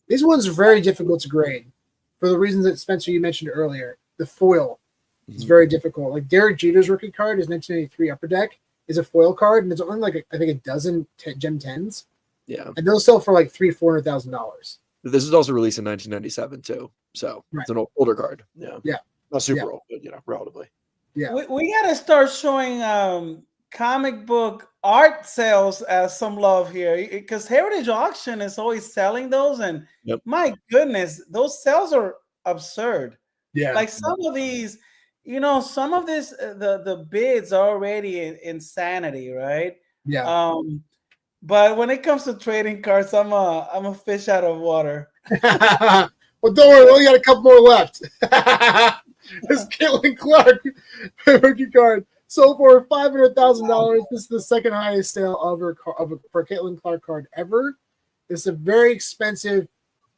These ones are very difficult to grade for the reasons that, Spencer, you mentioned earlier. The foil is very difficult. Like Derek Jeter's rookie card, his 1983 Upper Deck, is a foil card, and it's only like I think a dozen Gem 10s. Yeah. And those sell for like $300,000-$400,000. This was also released in 1997 too. So it's an older card. Yeah. Yeah. Not super old, but relatively. Yeah. We gotta start showing comic book art sales as some love here, because Heritage Auction is always selling those, and my goodness, those sales are absurd. Yeah. Like some of these, some of this the bids are already insanity, right? Yeah. But when it comes to trading cards, I'm a fish out of water. Well, don't worry, we only got a couple more left. This Caitlin Clark rookie card sold for $500,000. This is the second highest sale for Caitlin Clark card ever. This is a very expensive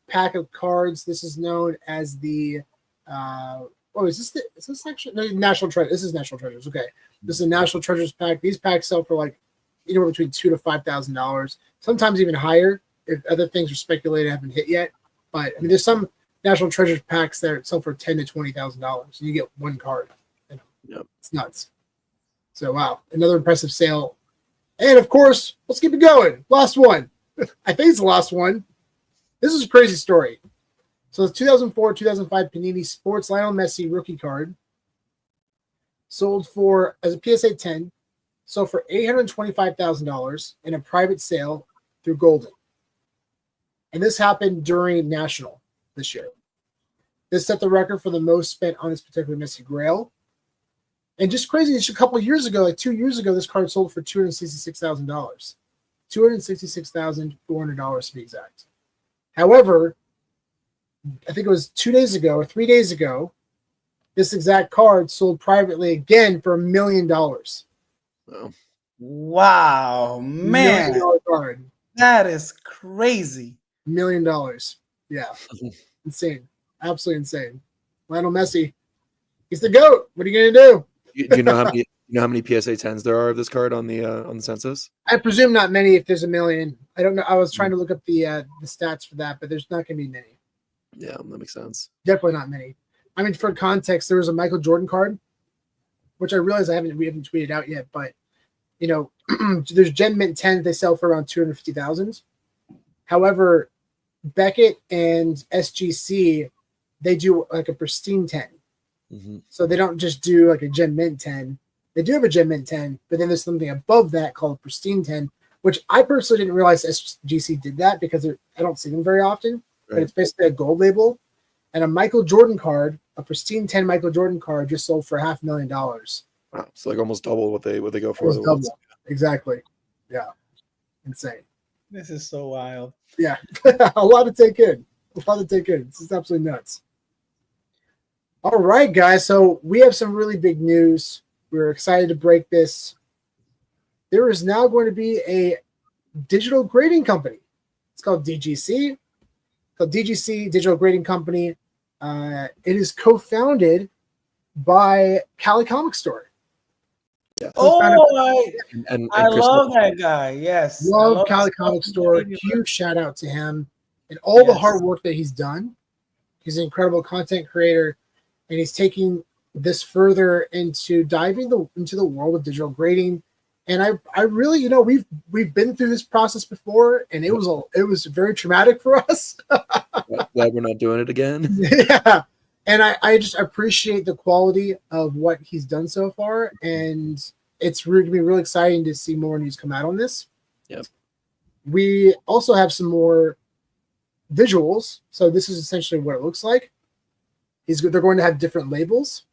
pack of cards. This is known as the is this actually no, National Treasure? This is National Treasures. Okay, this is a National Treasures pack. These packs sell for like anywhere between $2,000 to $5,000, sometimes even higher if other things are speculated haven't hit yet. But I mean, there's some National Treasures packs that sell for $10,000 to $20,000. You get one card. It's nuts. So wow, another impressive sale. And of course, let's keep it going. Last one. I think it's the last one. This is a crazy story. So the 2004-2005 Panini Sports Lionel Messi rookie card sold for, as a PSA 10, sold for $825,000 in a private sale through Golden. And this happened during National this year. This set the record for the most spent on this particular Messi grail. And just crazy, just a couple of years ago, like 2 years ago, this card sold for $266,000. $266,400 to be exact. However, I think it was 2 days ago or 3 days ago, this exact card sold privately again for $1 million. Oh. Wow, man, $1 million card. that is crazy. $1 million. Yeah. Insane. Absolutely insane. Lionel Messi. He's the GOAT. What are you gonna do? Do you know how many PSA 10s there are of this card on the census? I presume not many if there's $1 million. I don't know. I was trying to look up the stats for that, but there's not gonna be many. Yeah, that makes sense. Definitely not many. I mean, for context, there was a Michael Jordan card, which I realize we haven't tweeted out yet, but you know, there's Gen Mint 10 they sell for around 250,000. However, Beckett and SGC, they do like a pristine 10. Mm-hmm. So they don't just do like a Gen Mint 10. They do have a Gen Mint 10, but then there's something above that called pristine 10, which I personally didn't realize SGC did that because I don't see them very often. But it's basically a gold label. And a Michael Jordan card, a pristine 10 Michael Jordan card, just sold for $500,000. Wow, it's like almost double what they go for. Almost double. Exactly. Yeah. Insane. This is so wild. Yeah. A lot to take in. This is absolutely nuts. All right, guys. So we have some really big news. We're excited to break this. There is now going to be a digital grading company. It's called DGC. Digital Grading Company. It is co-founded by Cali Comic Store. Yeah. I love that guy. Yes. Love Cali Comic Store. Huge shout out to him and all the hard work that he's done. He's an incredible content creator, and he's taking this further into diving into the world of digital grading. And I really, you know, we've been through this process before, and it was very traumatic for us. Glad we're not doing it again. Yeah. And I just appreciate the quality of what he's done so far. And it's really, really exciting to see more news come out on this. Yep. We also have some more visuals. So this is essentially what it looks like. They're going to have different labels.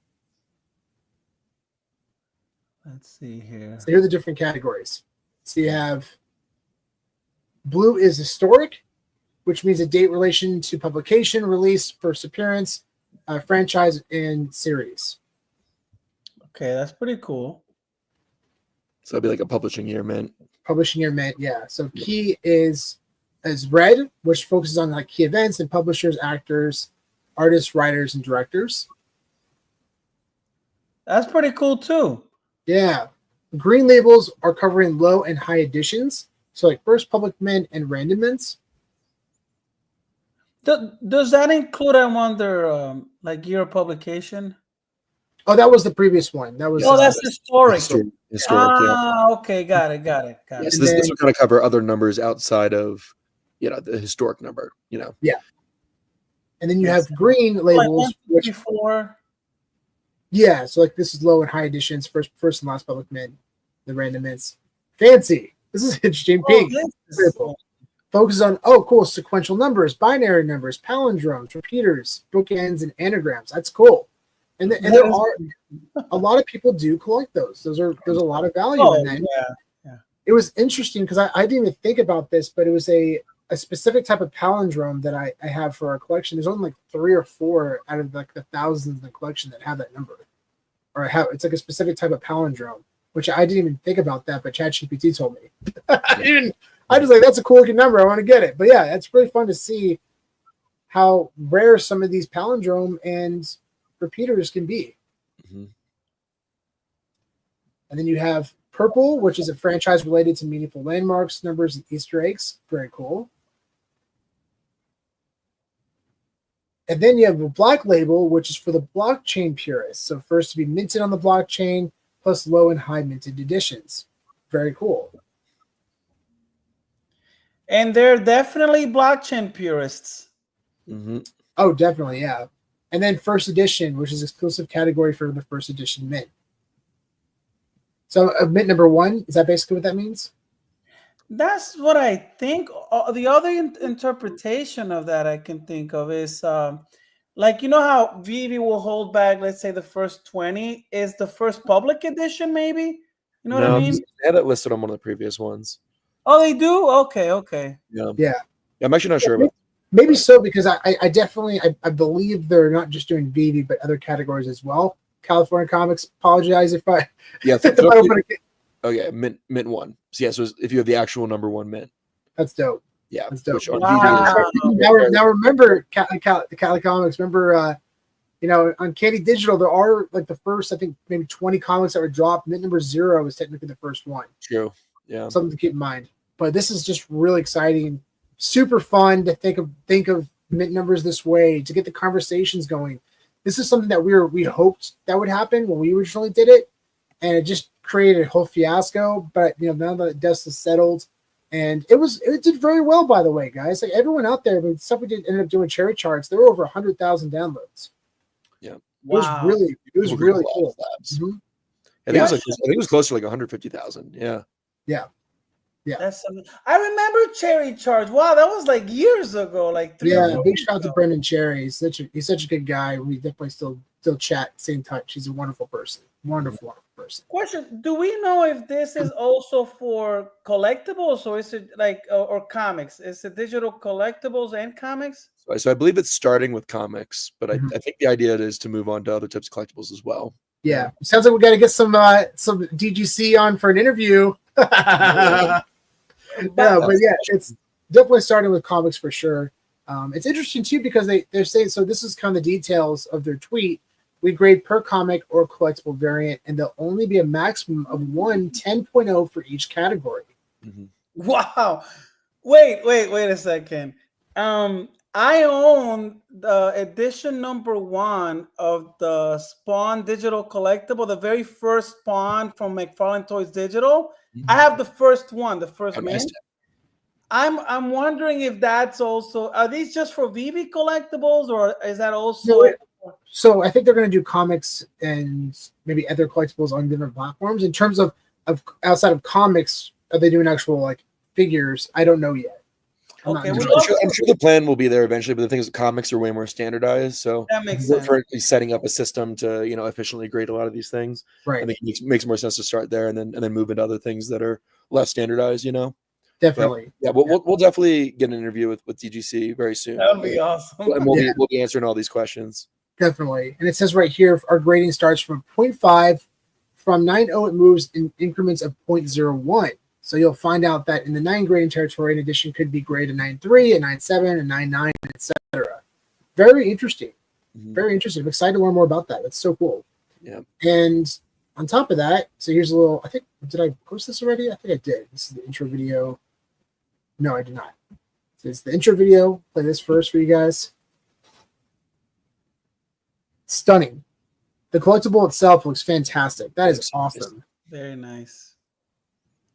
Let's see here. So here are the different categories. So you have blue is historic, which means a date relation to publication, release, first appearance, franchise, and series. Okay, that's pretty cool. So it'd be like a publishing year mint. Publishing year mint, yeah. So key is red, which focuses on like key events and publishers, actors, artists, writers, and directors. That's pretty cool too. Yeah. Green labels are covering low and high editions. So like first public mint and random mints. Does that include, I wonder, like year of publication? Oh, that was the previous one. That was that's historic. Historic, yeah. Okay, got it. Yeah, so this would kind of cover other numbers outside of, you know, the historic number, you know. Yeah. And then you have green labels. Like 154. Yeah, so like this is low and high editions, first and last public mint, the random mints. Fancy. This is interesting. Pink. Focuses on sequential numbers, binary numbers, palindromes, repeaters, bookends, and anagrams. That's cool. And there are a lot of people do collect those. There's a lot of value in that. Yeah. It was interesting because I didn't even think about this, but it was a specific type of palindrome that I have for our collection. There's only like 3 or 4 out of like the thousands in the collection that have that number. Or it's like a specific type of palindrome, which I didn't even think about that, but ChatGPT told me. I was like, that's a cool looking number. I want to get it. But yeah, it's really fun to see how rare some of these palindrome and repeaters can be. Mm-hmm. And then you have purple, which is a franchise related to meaningful landmarks, numbers, and Easter eggs. Very cool. And then you have a black label, which is for the blockchain purists. So first to be minted on the blockchain, plus low and high minted editions. Very cool. And they're definitely blockchain purists. Mm-hmm. Oh, definitely, yeah. And then first edition, which is exclusive category for the first edition mint. So mint number 1, is that basically what that means? That's what I think. The other interpretation of that I can think of is like, you know how VeVe will hold back, let's say the first 20 is the first public edition, maybe? You know what I mean? They had it listed on one of the previous ones. Oh, they do? Okay. Yeah. Yeah. I'm actually not sure about Maybe so, because I definitely I believe they're not just doing VeVe but other categories as well. California Comics, apologize if I if I open a, oh yeah, mint 1. So yeah, so if you have the actual number 1 mint, that's dope. yeah, That's dope. which on Wow. VeVe Now remember Cali Comics. Remember, you know, on Candy Digital there are like the first, I think maybe 20 comics that were dropped. Mint number 0 is technically the first one. True. Yeah. Something to keep in mind. But this is just really exciting, super fun to think of mint numbers this way, to get the conversations going. This is something that we hoped that would happen when we originally did it, and it just created a whole fiasco. But you know, now that the dust is settled, and it did very well, by the way, guys. Like everyone out there, but stuff we did ended up doing cherry charts. There were over 100,000 downloads. Yeah, Wow. It was really cool. Mm-hmm. I think it was close to like 150,000. Yeah. Yeah. That's I remember cherry charge. Wow, that was like years ago, like 3 or 4 big years shout out to ago. Brendan Cherry. He's such a good guy. We definitely still chat, stay in touch. He's a wonderful person. Wonderful person. Question: do we know if this is also for collectibles, or is it like or comics? Is it digital collectibles and comics? So I believe it's starting with comics, but I think the idea is to move on to other types of collectibles as well. Yeah. Sounds like we got to get some DGC on for an interview. No, but yeah, it's definitely starting with comics for sure. It's interesting too because they're saying, so this is kind of the details of their tweet. We grade per comic or collectible variant, and there'll only be a maximum of one 10.0 for each category. Mm-hmm. Wow. Wait a second. I own the edition number 1 of the Spawn digital collectible, the very first Spawn from McFarlane Toys Digital. I have the first one, the first mint. I'm wondering if that's also, are these just for VeVe collectibles, or is that also? So I think they're going to do comics and maybe other collectibles on different platforms. In terms of outside of comics, are they doing actual like figures? I don't know yet. I'm sure the plan will be there eventually, but the thing is, comics are way more standardized, so that makes sense. For setting up a system to efficiently grade a lot of these things, right? I think it makes more sense to start there and then move into other things that are less standardized. Definitely. But, yeah, we'll definitely get an interview with DGC very soon. That would be awesome. And we'll be answering all these questions. Definitely, and it says right here our grading starts from 0.5. From 9.0, it moves in increments of 0.01. So you'll find out that in the 9 grading territory, in addition, could be graded 9.3, a 9.7, a 9.9, etc. Very interesting. Mm-hmm. Very interesting. I'm excited to learn more about that. That's so cool. Yeah. And on top of that, so here's a little, I think, did I post this already? I think I did. This is the intro video. No, I did not. So it's the intro video. Play this first for you guys. Stunning. The collectible itself looks fantastic. That is awesome. Very nice.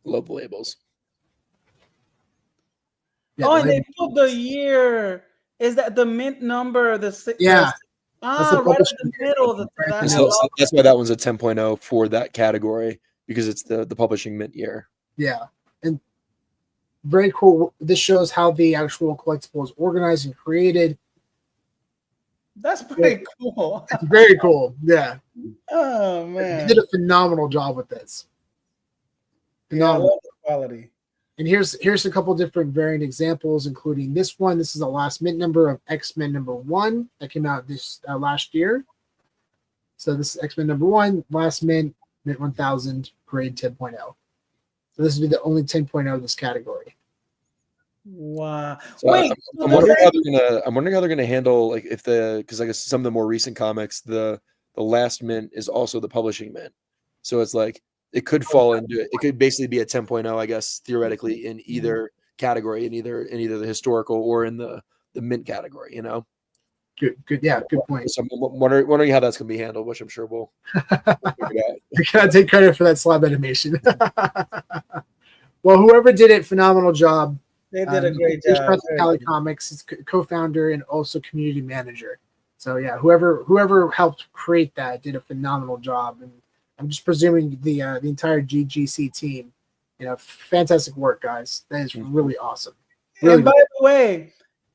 Love the labels. Yeah, and they put the year. Is that the mint number? Right in the middle. That's why that one's a 10.0 for that category, because it's the publishing mint year. Yeah, and very cool. This shows how the actual collectible is organized and created. That's pretty cool. It's very cool. Yeah. Oh man, they did a phenomenal job with this. Phenomenal. I love the quality. And here's a couple different variant examples, including this one. This is the last mint number of X-Men number 1 that came out this last year. So this is X-Men number 1, last mint 1000, grade 10.0. So this would be the only 10.0 of this category. Wow. So I'm wondering how they're gonna handle, like, because I guess some of the more recent comics, the last mint is also the publishing mint. So it's like it could fall into it. It could basically be a 10.0, I guess, theoretically, in either category, in either the historical or in the mint category. Good. Yeah, good point. So I'm wondering how that's gonna be handled, which I'm sure we'll figure out. I gotta take credit for that slab animation. Well, whoever did it, phenomenal job. They did a great job. Cali Comics, is co-founder and also community manager. So yeah, whoever helped create that did a phenomenal job, and I'm just presuming the entire GGC team. Fantastic work, guys. That is really awesome. Really, and by the way,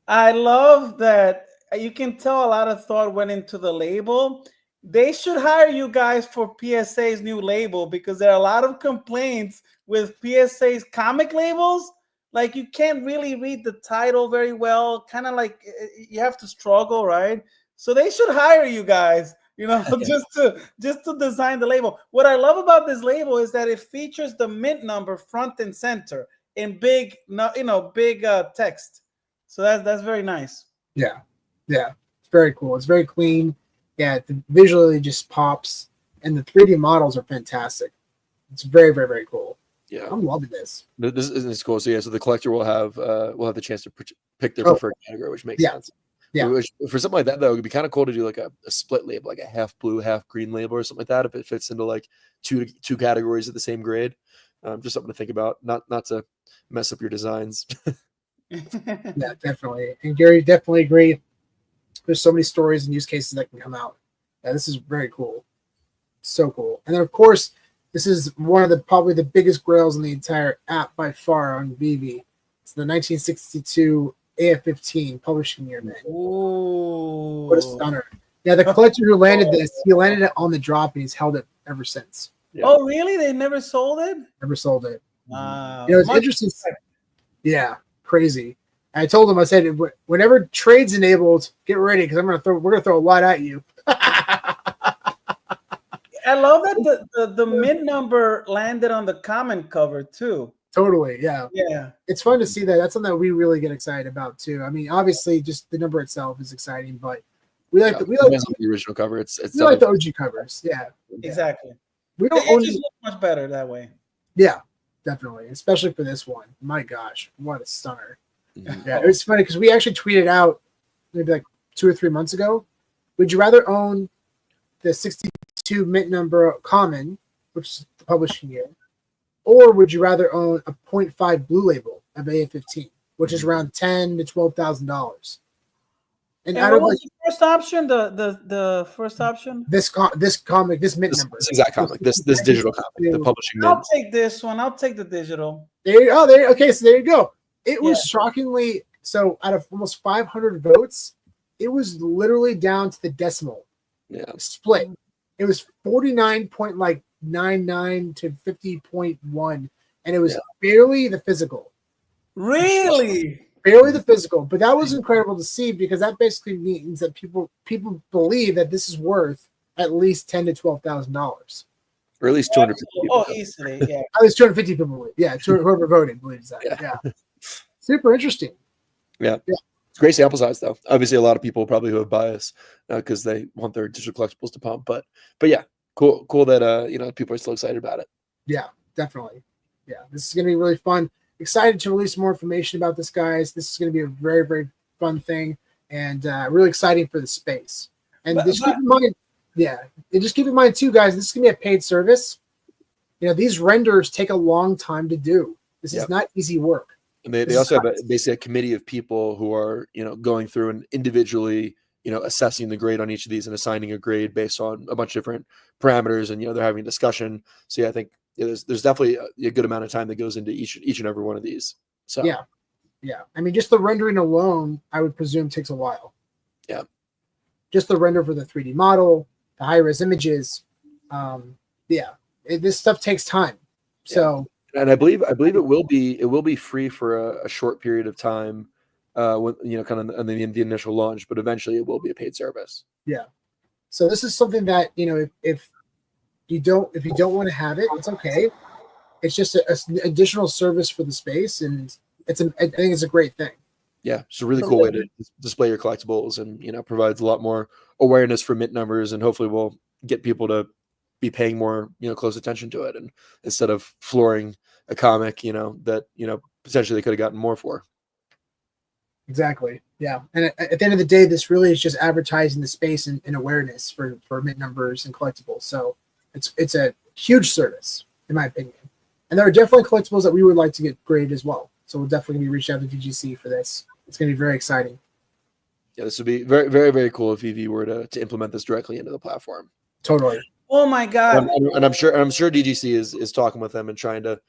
I love that you can tell a lot of thought went into the label. They should hire you guys for PSA's new label, because there are a lot of complaints with PSA's comic labels. like you can't really read the title very well. Kind of like you have to struggle, right? So they should hire you guys, just to design the label. What I love about this label is that it features the mint number front and center in big, big text. So that's very nice. Yeah, it's very cool. It's very clean. Yeah, visually just pops, and the 3D models are fantastic. It's very, very, very cool. Yeah, I'm loving this. This is cool. So yeah, so the collector will have the chance to pick their preferred category, which makes sense. Yeah. Which, for something like that though, it'd be kind of cool to do like a split label, like a half blue, half green label or something like that, if it fits into like two categories at the same grade. Just something to think about, not to mess up your designs. Yeah, definitely. And Gary, definitely agree. There's so many stories and use cases that can come out. Yeah, this is very cool. So cool. And then of course, this is one of the probably the biggest grails in the entire app by far on VeVe. It's the 1962 AF-15 publishing year, man. Ooh. What a stunner. Yeah, the collector who landed this, he landed it on the drop and he's held it ever since. Yeah. Oh, really? They never sold it? Never sold it. Wow. It's interesting. Yeah, crazy. I told him, I said, whenever trade's enabled, get ready because we're gonna throw a lot at you. I love that the mint number landed on the comment cover too. Totally, yeah. Yeah. It's fun to see that. That's something that we really get excited about too. I mean, obviously, just the number itself is exciting, but we like the original cover. It's we like the OG covers. Yeah, exactly. We don't it just looks much better that way. Yeah, definitely, especially for this one. My gosh, what a stunner! Mhm. Yeah, it's funny because we actually tweeted out maybe like 2 or 3 months ago. Would you rather own the 62 mint number common, which is the publishing year, or would you rather own a 0.5 blue label of AF-15, which is around $10,000 to $12,000? And out what of was the first option? The first option? this comic, this mint number, this exact comic, this digital comic, the publishing mint. I'll take this one. I'll take the digital. Okay, so there you go. It was shockingly so. Out of almost 500 votes, it was literally down to the decimal split. It was 49.99 to 50.1, and it was barely the physical. Really? Barely the physical, but that was incredible to see because that basically means that people believe that this is worth at least $10,000 to $12,000, or at least 250 people. Oh, easily, yeah. At least 250 people believe. Yeah, whoever voted believes that. Yeah. Super interesting. Yeah. It's great sample size though. Obviously, a lot of people probably who have bias because they want their digital collectibles to pump. But yeah, cool that people are still excited about it. Yeah, definitely. Yeah, this is gonna be really fun. Excited to release more information about this, guys. This is going to be a very, very fun thing and really exciting for the space. And just keep in mind, and just keep in mind too, guys, this is going to be a paid service. These renders take a long time to do. This is not easy work. And they also have basically a committee of people who are, going through and individually, assessing the grade on each of these and assigning a grade based on a bunch of different parameters. And, they're having a discussion. So yeah, I think there's definitely a good amount of time that goes into each and every one of these. So yeah. I mean, just the rendering alone, I would presume takes a while. Yeah. Just the render for the 3D model, the high-res images. This stuff takes time. So, and I believe it will be free for a short period of time, when kind of the initial launch, but eventually it will be a paid service. Yeah. So this is something that if you don't want to have it, it's okay. It's just an additional service for the space, and I think it's a great thing. Yeah, it's a really cool way to display your collectibles, and provides a lot more awareness for mint numbers, and hopefully will get people to be paying more close attention to it, and instead of flooring a comic that potentially they could have gotten more for. Exactly. Yeah. And at the end of the day, this really is just advertising the space and awareness for mint numbers and collectibles. So it's a huge service, in my opinion. And there are definitely collectibles that we would like to get graded as well. So we'll definitely be reaching out to VGC for this. It's going to be very exciting. Yeah, this would be very, very, very cool if VeVe were to implement this directly into the platform. Totally. Oh my God! And I'm sure DGC is talking with them and trying to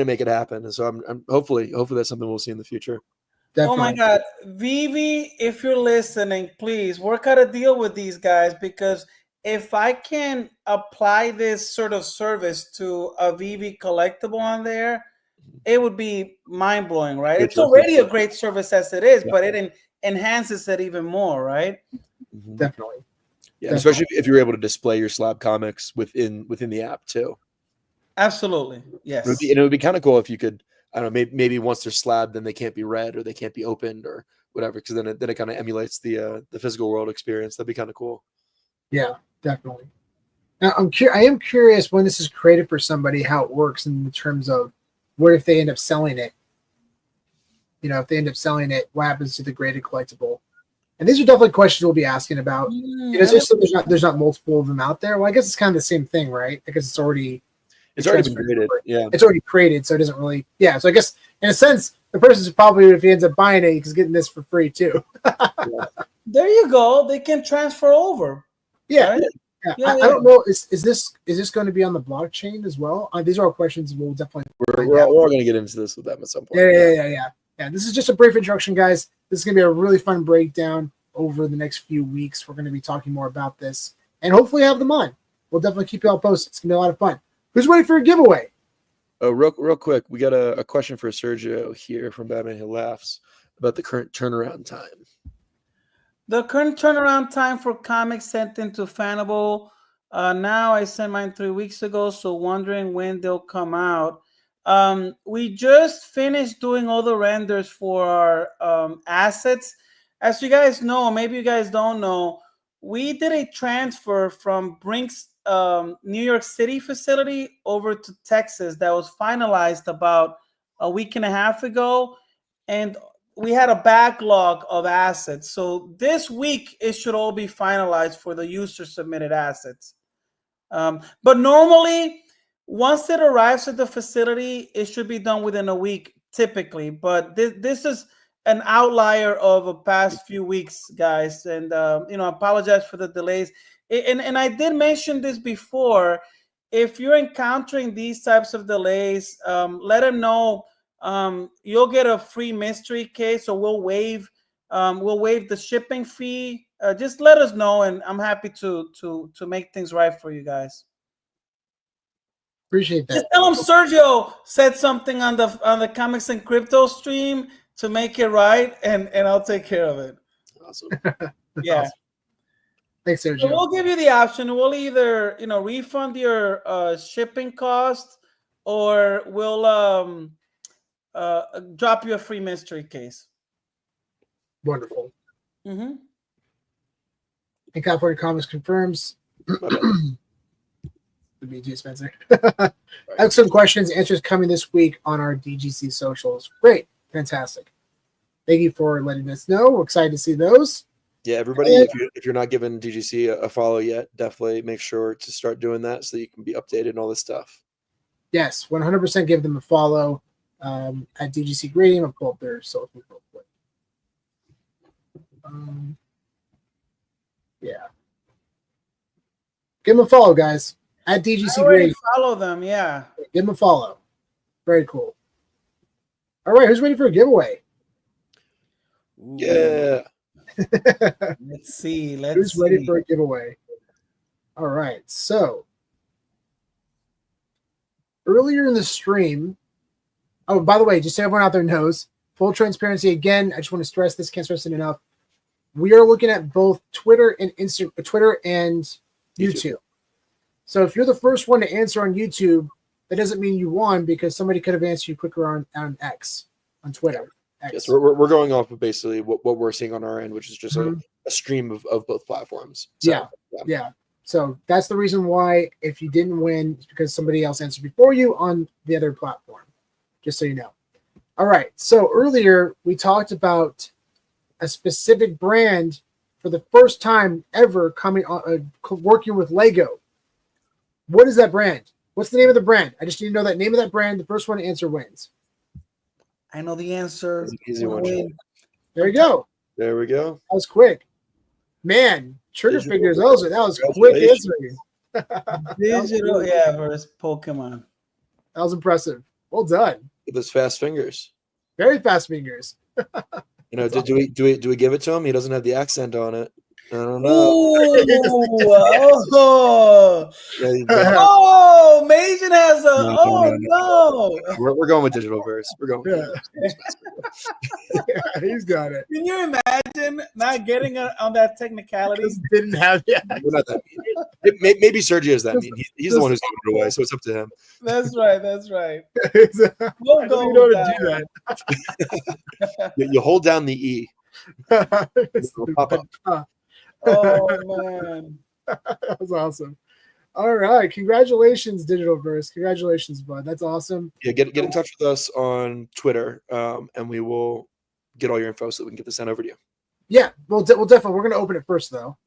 make it happen. And so I'm hopefully that's something we'll see in the future. Definitely. Oh my God, VeVe, if you're listening, please work out a deal with these guys, because if I can apply this sort of service to a VeVe collectible on there, it would be mind blowing, right? Good It's choice. already a great service as it is, Yeah. but it enhances it even more, right? Definitely. Yeah, Definitely. especially if you're able to display your slab comics within the app too. Absolutely, yes. It would be kind of cool if you could, I don't know, maybe once they're slabbed, then they can't be read or they can't be opened or whatever, because then it kind of emulates the physical world experience. That'd be kind of cool. Yeah, definitely. Now, I am curious when this is created for somebody, how it works in terms of what if they end up selling it. You know, if they end up selling it, what happens to the graded collectible? And these are definitely questions we'll be asking about. You know, so there's not multiple of them out there. Well, I guess it's kind of the same thing, right? Because it's already been graded. Yeah, it's already created, so it doesn't really. Yeah, so I guess in a sense, the person's probably, if he ends up buying it, he's getting this for free too. There you go. They can transfer over. Yeah. Right? I don't know. Is this going to be on the blockchain as well? These are all questions we'll definitely. We're all going to get into this with them at some point. Yeah. This is just a brief introduction, guys. This is going to be a really fun breakdown over the next few weeks. We're going to be talking more about this and hopefully have them on. We'll definitely keep you all posted. It's going to be a lot of fun. Who's ready for a giveaway? Oh, real quick, we got a question for Sergio here from Batman Who Laughs about the current turnaround time. The current turnaround time for comics sent into Fanable. Now I sent mine 3 weeks ago, so wondering when they'll come out. We just finished doing all the renders for our assets. As you guys know, maybe you guys don't know, we did a transfer from Brinks New York City facility over to Texas that was finalized about a week and a half ago, and we had a backlog of assets. So this week it should all be finalized for the user submitted assets. But normally, once it arrives at the facility, it should be done within a week typically. But this is an outlier of the past few weeks, guys, and I apologize for the delays. And I did mention this before. If you're encountering these types of delays, let them know. You'll get a free mystery case, or we'll waive the shipping fee. Just let us know, and I'm happy to make things right for you guys. Appreciate that. Just tell them Sergio said something on the Comics and Crypto stream to make it right, and I'll take care of it. Awesome. Yeah. Awesome. Thanks, Sergio. So we'll give you the option. We'll either refund your shipping cost, or we'll drop you a free mystery case. Wonderful. Mm-hmm. And California Comics confirms. BG Spencer. Excellent questions. Answers coming this week on our DGC socials. Great. Fantastic. Thank you for letting us know. We're excited to see those. Yeah, everybody, if you're not giving DGC a follow yet, definitely make sure to start doing that so that you can be updated and all this stuff. Yes, 100% give them a follow at DGC Grading. I'll pull up their social real quick. Yeah. Give them a follow, guys. At DGC Grading. Follow them, yeah. Give them a follow. Very cool. All right, who's ready for a giveaway? Yeah. Let's see. Who's ready for a giveaway? All right. So earlier in the stream, oh, by the way, just so everyone out there knows, full transparency again. I just want to stress this. Can't stress it enough. We are looking at both Twitter and YouTube. So if you're the first one to answer on YouTube, that doesn't mean you won, because somebody could have answered you quicker on X, on Twitter. Yes, we're going off of basically what we're seeing on our end, which is just a stream of both platforms. So, yeah. So that's the reason why, if you didn't win, it's because somebody else answered before you on the other platform, just so you know. All right. So earlier we talked about a specific brand for the first time ever coming on, working with Lego. What is that brand? What's the name of the brand? I just need to know that name of that brand. The first one to answer wins. I know the answer. Easy one. There you go. There we go. That was quick. Man, trigger figures. That was quick answering. Digital, versus Pokemon. That was impressive. Well done. With those fast fingers. Very fast fingers. Do we give it to him? He doesn't have the accent on it. I don't know. Ooh, Yeah, oh, Mason has a. No, Oh no. no! We're going with digital verse. We're going with Yeah. digital. He's got it. Can you imagine not getting on that technicality? Just didn't have the We're not that mean. Maybe Sergio's that mean. He's the one who's giving it away, so it's up to him. That's right. That's right. I We'll don't go even know with how to that do that. You hold down the E. It'll pop up. Oh man. That was awesome. All right. Congratulations, Digital Verse. Congratulations, bud. That's awesome. Yeah, get in touch with us on Twitter, and we will get all your info so that we can get this sent over to you. Yeah, we'll definitely. We're going to open it first, though.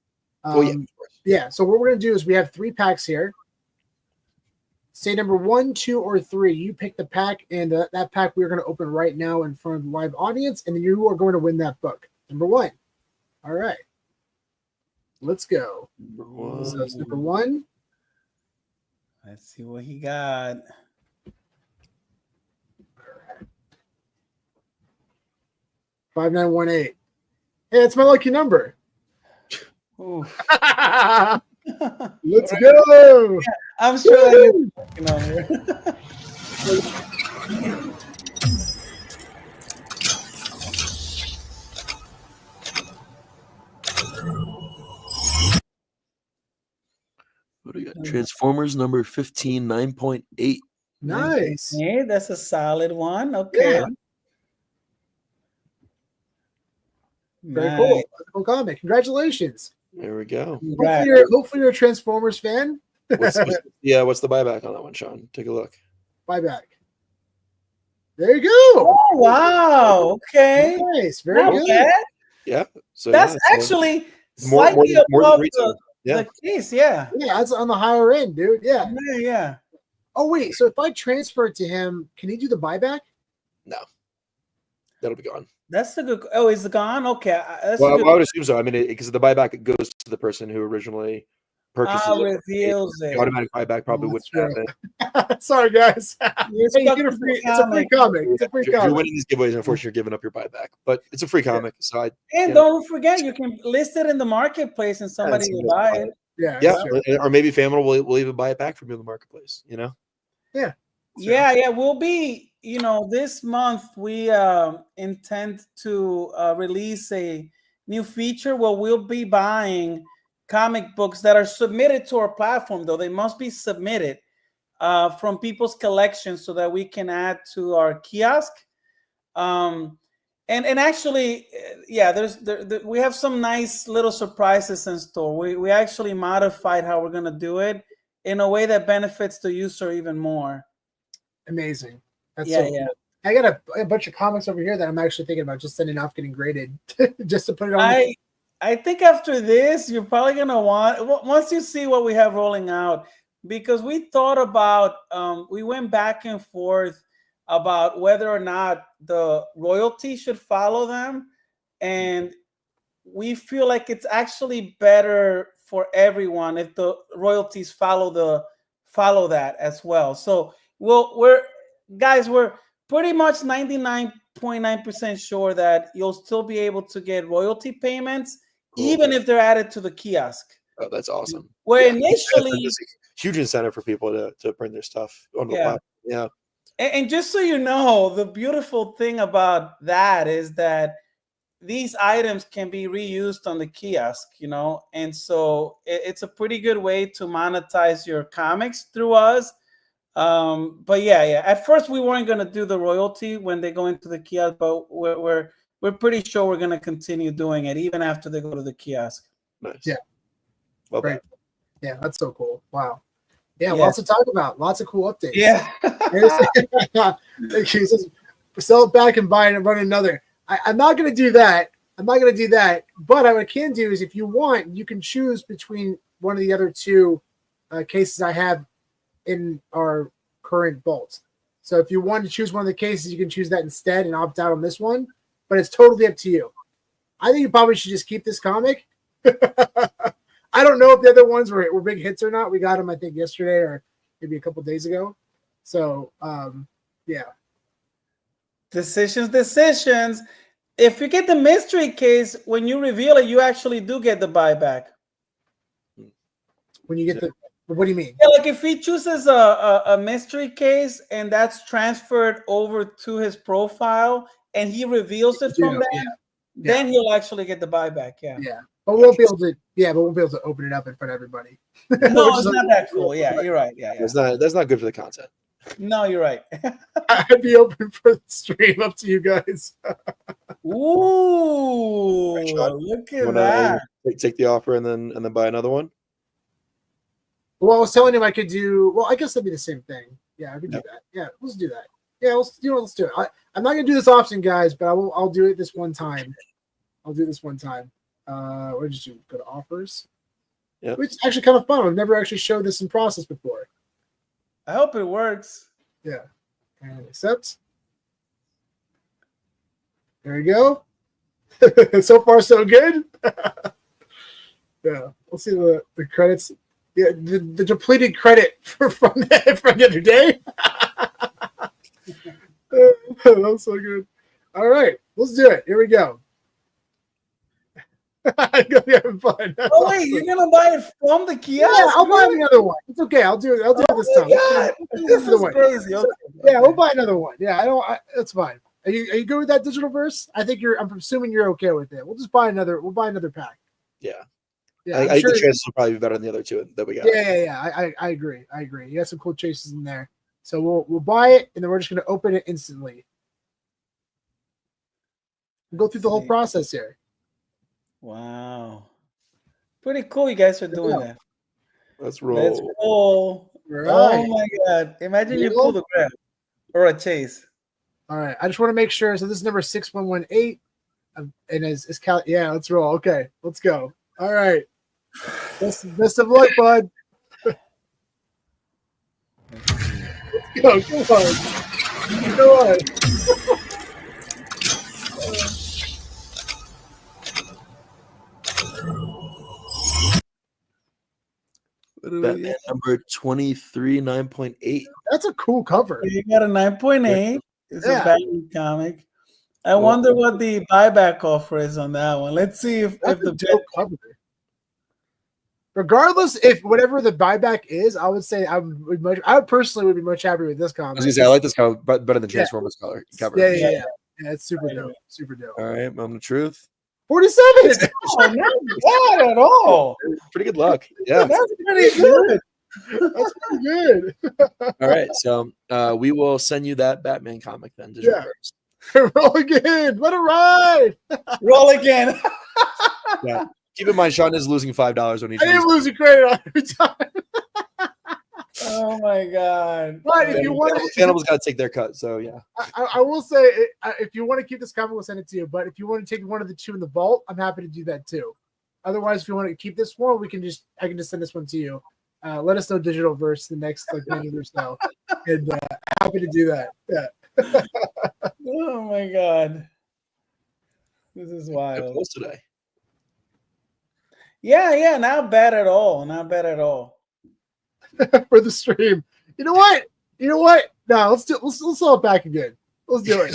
Oh, yeah, of course. Yeah. So what we're going to do is we have 3 packs here. Say number 1, 2, or 3. You pick the pack, and that pack we're going to open right now in front of the live audience, and then you are going to win that book. Number 1. All right. Let's go. Number 1. So that's number 1. Let's see what he got. 5918. Hey, that's my lucky number. Oof. Let's go. I'm sure that you're working on here. What do we got? Transformers number 15, 9.8. Nice. Yeah, that's a solid one. Okay. Yeah. Very Nice. cool. Cool comic. Congratulations. There we go. Congrats. Hopefully you're a Transformers fan. What's the buyback on that one, Sean? Take a look. Buyback. There you go. Oh wow. Okay. Nice. Very Not good. bad. Yeah. So That's yeah, so actually more slightly than above retail. Yeah. the case. Yeah. Yeah, that's on the higher end, dude. Yeah. Yeah. Yeah. Oh, wait. So if I transfer it to him, can he do the buyback? No. That'll be gone. That's a good. Oh, is it gone? Okay. That's Well, a good. I would assume so. I mean, because the buyback it goes to the person who originally purchases it. Reveals The it. automatic buyback probably That's wouldn't happen. Sorry, guys. You're Hey, you stuck get with the it's a free comic. It's a free If you're comic. winning these giveaways, unfortunately, you're giving up your buyback. But it's a free comic, so And you know. don't forget, you can list it in the marketplace, and somebody somebody will else buy buy it. it. Yeah. Yeah, that's true. or maybe Fanable will even buy it back from you in the marketplace. You know. Yeah. Yeah, we'll be, this month we intend to release a new feature where we'll be buying comic books that are submitted to our platform, though they must be submitted from people's collections so that we can add to our kiosk. And actually, yeah, we have some nice little surprises in store. We actually modified how we're going to do it in a way that benefits the user even more. Amazing. That's Yeah, so yeah. cool. I got a bunch of comics over here that I'm actually thinking about just sending off, getting graded, just to put it on. I think after this, you're probably gonna once you see what we have rolling out, because we thought about we went back and forth about whether or not the royalty should follow them, and we feel like it's actually better for everyone if the royalties follow that as well. So we're pretty much 99.9% sure that you'll still be able to get royalty payments, Cool. even if they're added to the kiosk. Oh, that's awesome. Where Yeah, initially, that's a huge incentive for people to bring their stuff on the Yeah. platform. Yeah. and just so you know, the beautiful thing about that is that these items can be reused on the kiosk, and so it's a pretty good way to monetize your comics through us. But yeah, at first we weren't going to do the royalty when they go into the kiosk, but we're pretty sure we're going to continue doing it even after they go to the kiosk. Nice. Yeah. Well Great. done. Yeah, that's so cool. Wow. Yeah, Yeah. lots to talk about. Lots of cool updates. Yeah. He says, sell it back and buy it and run another. I'm not going to do that. But what I can do is, if you want, you can choose between one of the other 2 cases I have in our current vault. So if you want to choose one of the cases, you can choose that instead and opt out on this one. But it's totally up to you. I think you probably should just keep this comic. I don't know if the other ones were big hits or not. We got them, I think, yesterday or maybe a couple days ago. So, yeah. Decisions. If you get the mystery case, when you reveal it, you actually do get the buyback. When you get the, what do you mean? Yeah, like if he chooses a mystery case and that's transferred over to his profile and he reveals it from there, then he'll actually get the buyback. Yeah. Yeah. But we won't be able to. Yeah, but we won't be able to open it up in front of everybody. No, it's not that cool. Yeah, you're right. Yeah, yeah. That's not good for the content. No, you're right. I'd be open for the stream. Up to you guys. Ooh, look at that. Take the offer and then buy another one. Well, I was telling him I could do. Well, I guess that'd be the same thing. Yeah, I could do that. Yeah, let's do that. Yeah, let's do it. I'm not gonna do this often, guys, but I'll do it this one time. I'll do this one time. What did you do? Go to offers. Yeah, which is actually kind of fun. I've never actually showed this in process before. I hope it works. Yeah, and accept. There you go. So far, so good. Yeah, we'll see the credits. Yeah, the depleted credit from the other day. That was so good. All right, let's do it. Here we go. I'm gonna be having fun. That's oh wait, awesome. you're gonna buy it from the kiosk? Yeah, I'll buy another one. It's okay. I'll do it. I'll do it this time. God, this is crazy. Okay. Yeah, we'll buy another one. Yeah, that's fine. Are you good with that digital verse? I'm assuming you're okay with it. We'll just buy another. We'll buy another pack. Yeah. Yeah, I think the chances will probably be better than the other two that we got. Yeah. I agree. You got some cool chases in there. So we'll buy it, and then we're just gonna open it instantly. We'll go through the whole process here. Wow. Pretty cool you guys are doing that. Let's roll. Let's roll. Right. Oh my god. Imagine you pull the grab or a chase. All right. I just want to make sure. So this is number 6118. And is Cal. Yeah, let's roll. Okay, let's go. All right. Best of luck, bud. Let's go. Come on. Go on. Batman number 23, 9.8. That's a cool cover. You got a 9.8. It's a Batman comic. I wonder what the buyback offer is on that one. Let's see if the dope cover. Regardless, if whatever the buyback is, I would say I would personally be much happier with this comic. I was gonna say I like this cover better than Transformers cover. Yeah. It's super dope. Super dope. All right, moment of truth. 47. Oh, not bad at all. Pretty good luck. Yeah, that's pretty good. That's pretty good. All right, so we will send you that Batman comic then. First. Roll again. Let it ride. Roll again. Yeah. Keep in mind, Sean is losing $5 on each. I didn't lose a credit every time. Oh my god! But if you want, Fanable's got to take their cut. So yeah, I will say if you want to keep this comic, we'll send it to you. But if you want to take one of the two in the vault, I'm happy to do that too. Otherwise, if you want to keep this one, I can just send this one to you. Let us know digital verse the next minute or so, and happy to do that. Yeah. Oh my god, this is wild. Close today. Yeah, not bad at all. Not bad at all. For the stream. You know what? No, let's sell it back again. Let's do it.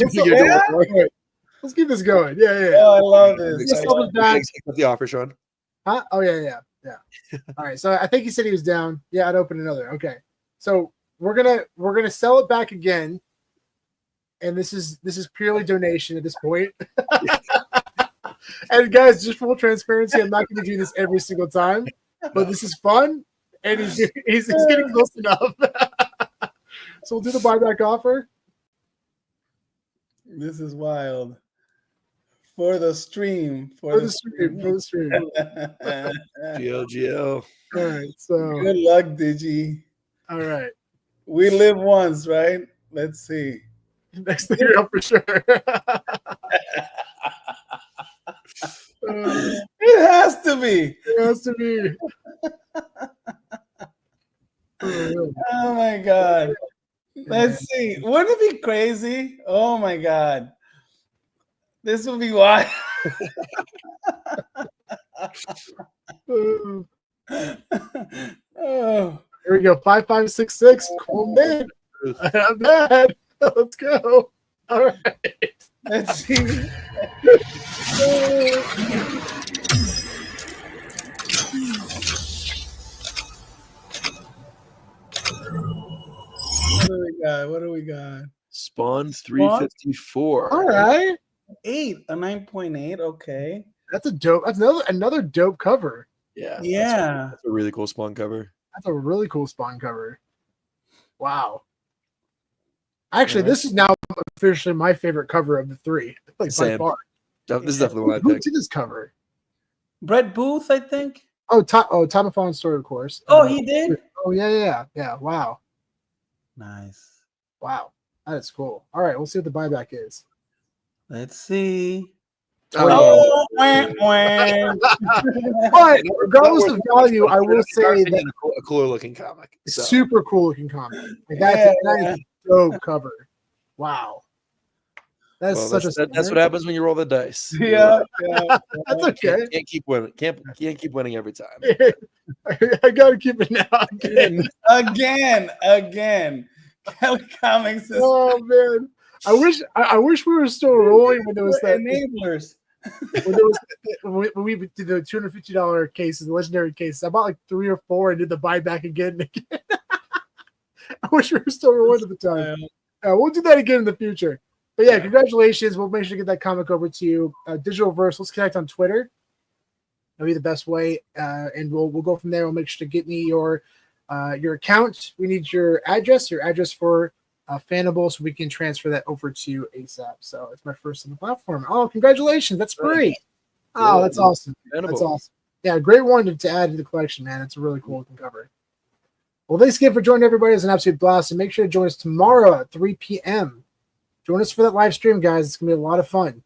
Let's keep this going. Yeah. Oh, I love this. Accept the offer, Sean. Huh? Oh yeah. All right. So I think he said he was down. Yeah, I'd open another. Okay. So we're gonna sell it back again. And this is purely donation at this point. And guys, just full transparency, I'm not going to do this every single time, but this is fun, and he's getting close enough. So we'll do the buyback offer. This is wild. For the stream. For the stream. GLGL. All right. So good luck, Digi. All right. We live once, right? Let's see. Next thing you're up for sure. It has to be. Oh my god. Let's see. Wouldn't it be crazy? Oh my god. This will be wild. Oh. Here we go. 5566. Cool man. Not bad. Let's go. All right. Let's see. What do we got? What do we got? Spawn 354. All right. 8, a 9.8. Okay. That's a dope. That's another dope cover. Yeah. Yeah. That's a really cool Spawn cover. That's a really cool Spawn cover. Wow. Actually, Yeah. this is now officially my favorite cover of the three. Like by Same. far. This is definitely one I Who picked. did this cover? Brett Booth, I think. Oh, Time of Fallen Story, of course. Oh, he did? Oh, yeah. Wow. Nice. Wow. That is cool. All right, we'll see what the buyback is. Let's see. Oh, wah, wah. But regardless of value, I will say that a cooler looking comic. it's So. super cool looking comic. Like, Yeah. that's a dope cover. Wow. That's Well, such that's what happens when you roll the dice. Yeah. That's okay. Can't keep winning. Can't keep winning every time. I gotta keep it now. Again. Kelly Comics is Oh man, I wish we were still rolling when there was that enablers. when we did the $250 cases, the legendary cases. I bought like 3 or 4 and did the buyback again and again. I wish we were still rolling at the time. We'll do that again in the future. But yeah, congratulations. We'll make sure to get that comic over to you. Digital Verse, let's connect on Twitter. That'll be the best way. And we'll go from there. We'll make sure to get me your account. We need your address for Fanable, so we can transfer that over to you ASAP. So it's my first on the platform. Oh, congratulations. That's great. Oh, that's awesome. That's awesome. Yeah, great one to add to the collection, man. It's a really cool looking cover. Well, thanks again for joining everybody. It's an absolute blast. And make sure to join us tomorrow at 3 p.m. Join us for that live stream, guys. It's gonna be a lot of fun.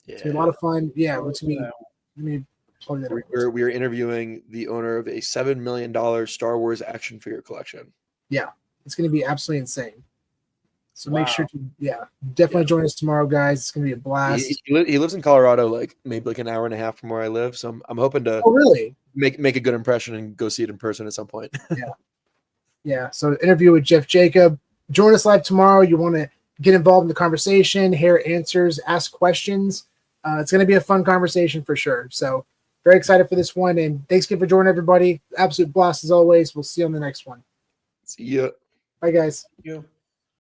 It's gonna be a lot of fun. Yeah, it's gonna be plug that up. We are interviewing the owner of a $7 million Star Wars action figure collection. Yeah, it's gonna be absolutely insane. So make sure to definitely join us tomorrow, guys. It's gonna be a blast. He lives in Colorado, maybe like an hour and a half from where I live. So I'm hoping to make a good impression and go see it in person at some point. Yeah. So interview with Jeff Jacob. Join us live tomorrow. You want to get involved in the conversation, hear answers, ask questions. It's going to be a fun conversation for sure. So very excited for this one. And thanks again for joining everybody. Absolute blast as always. We'll see you on the next one. See ya. Bye, guys. Thank you.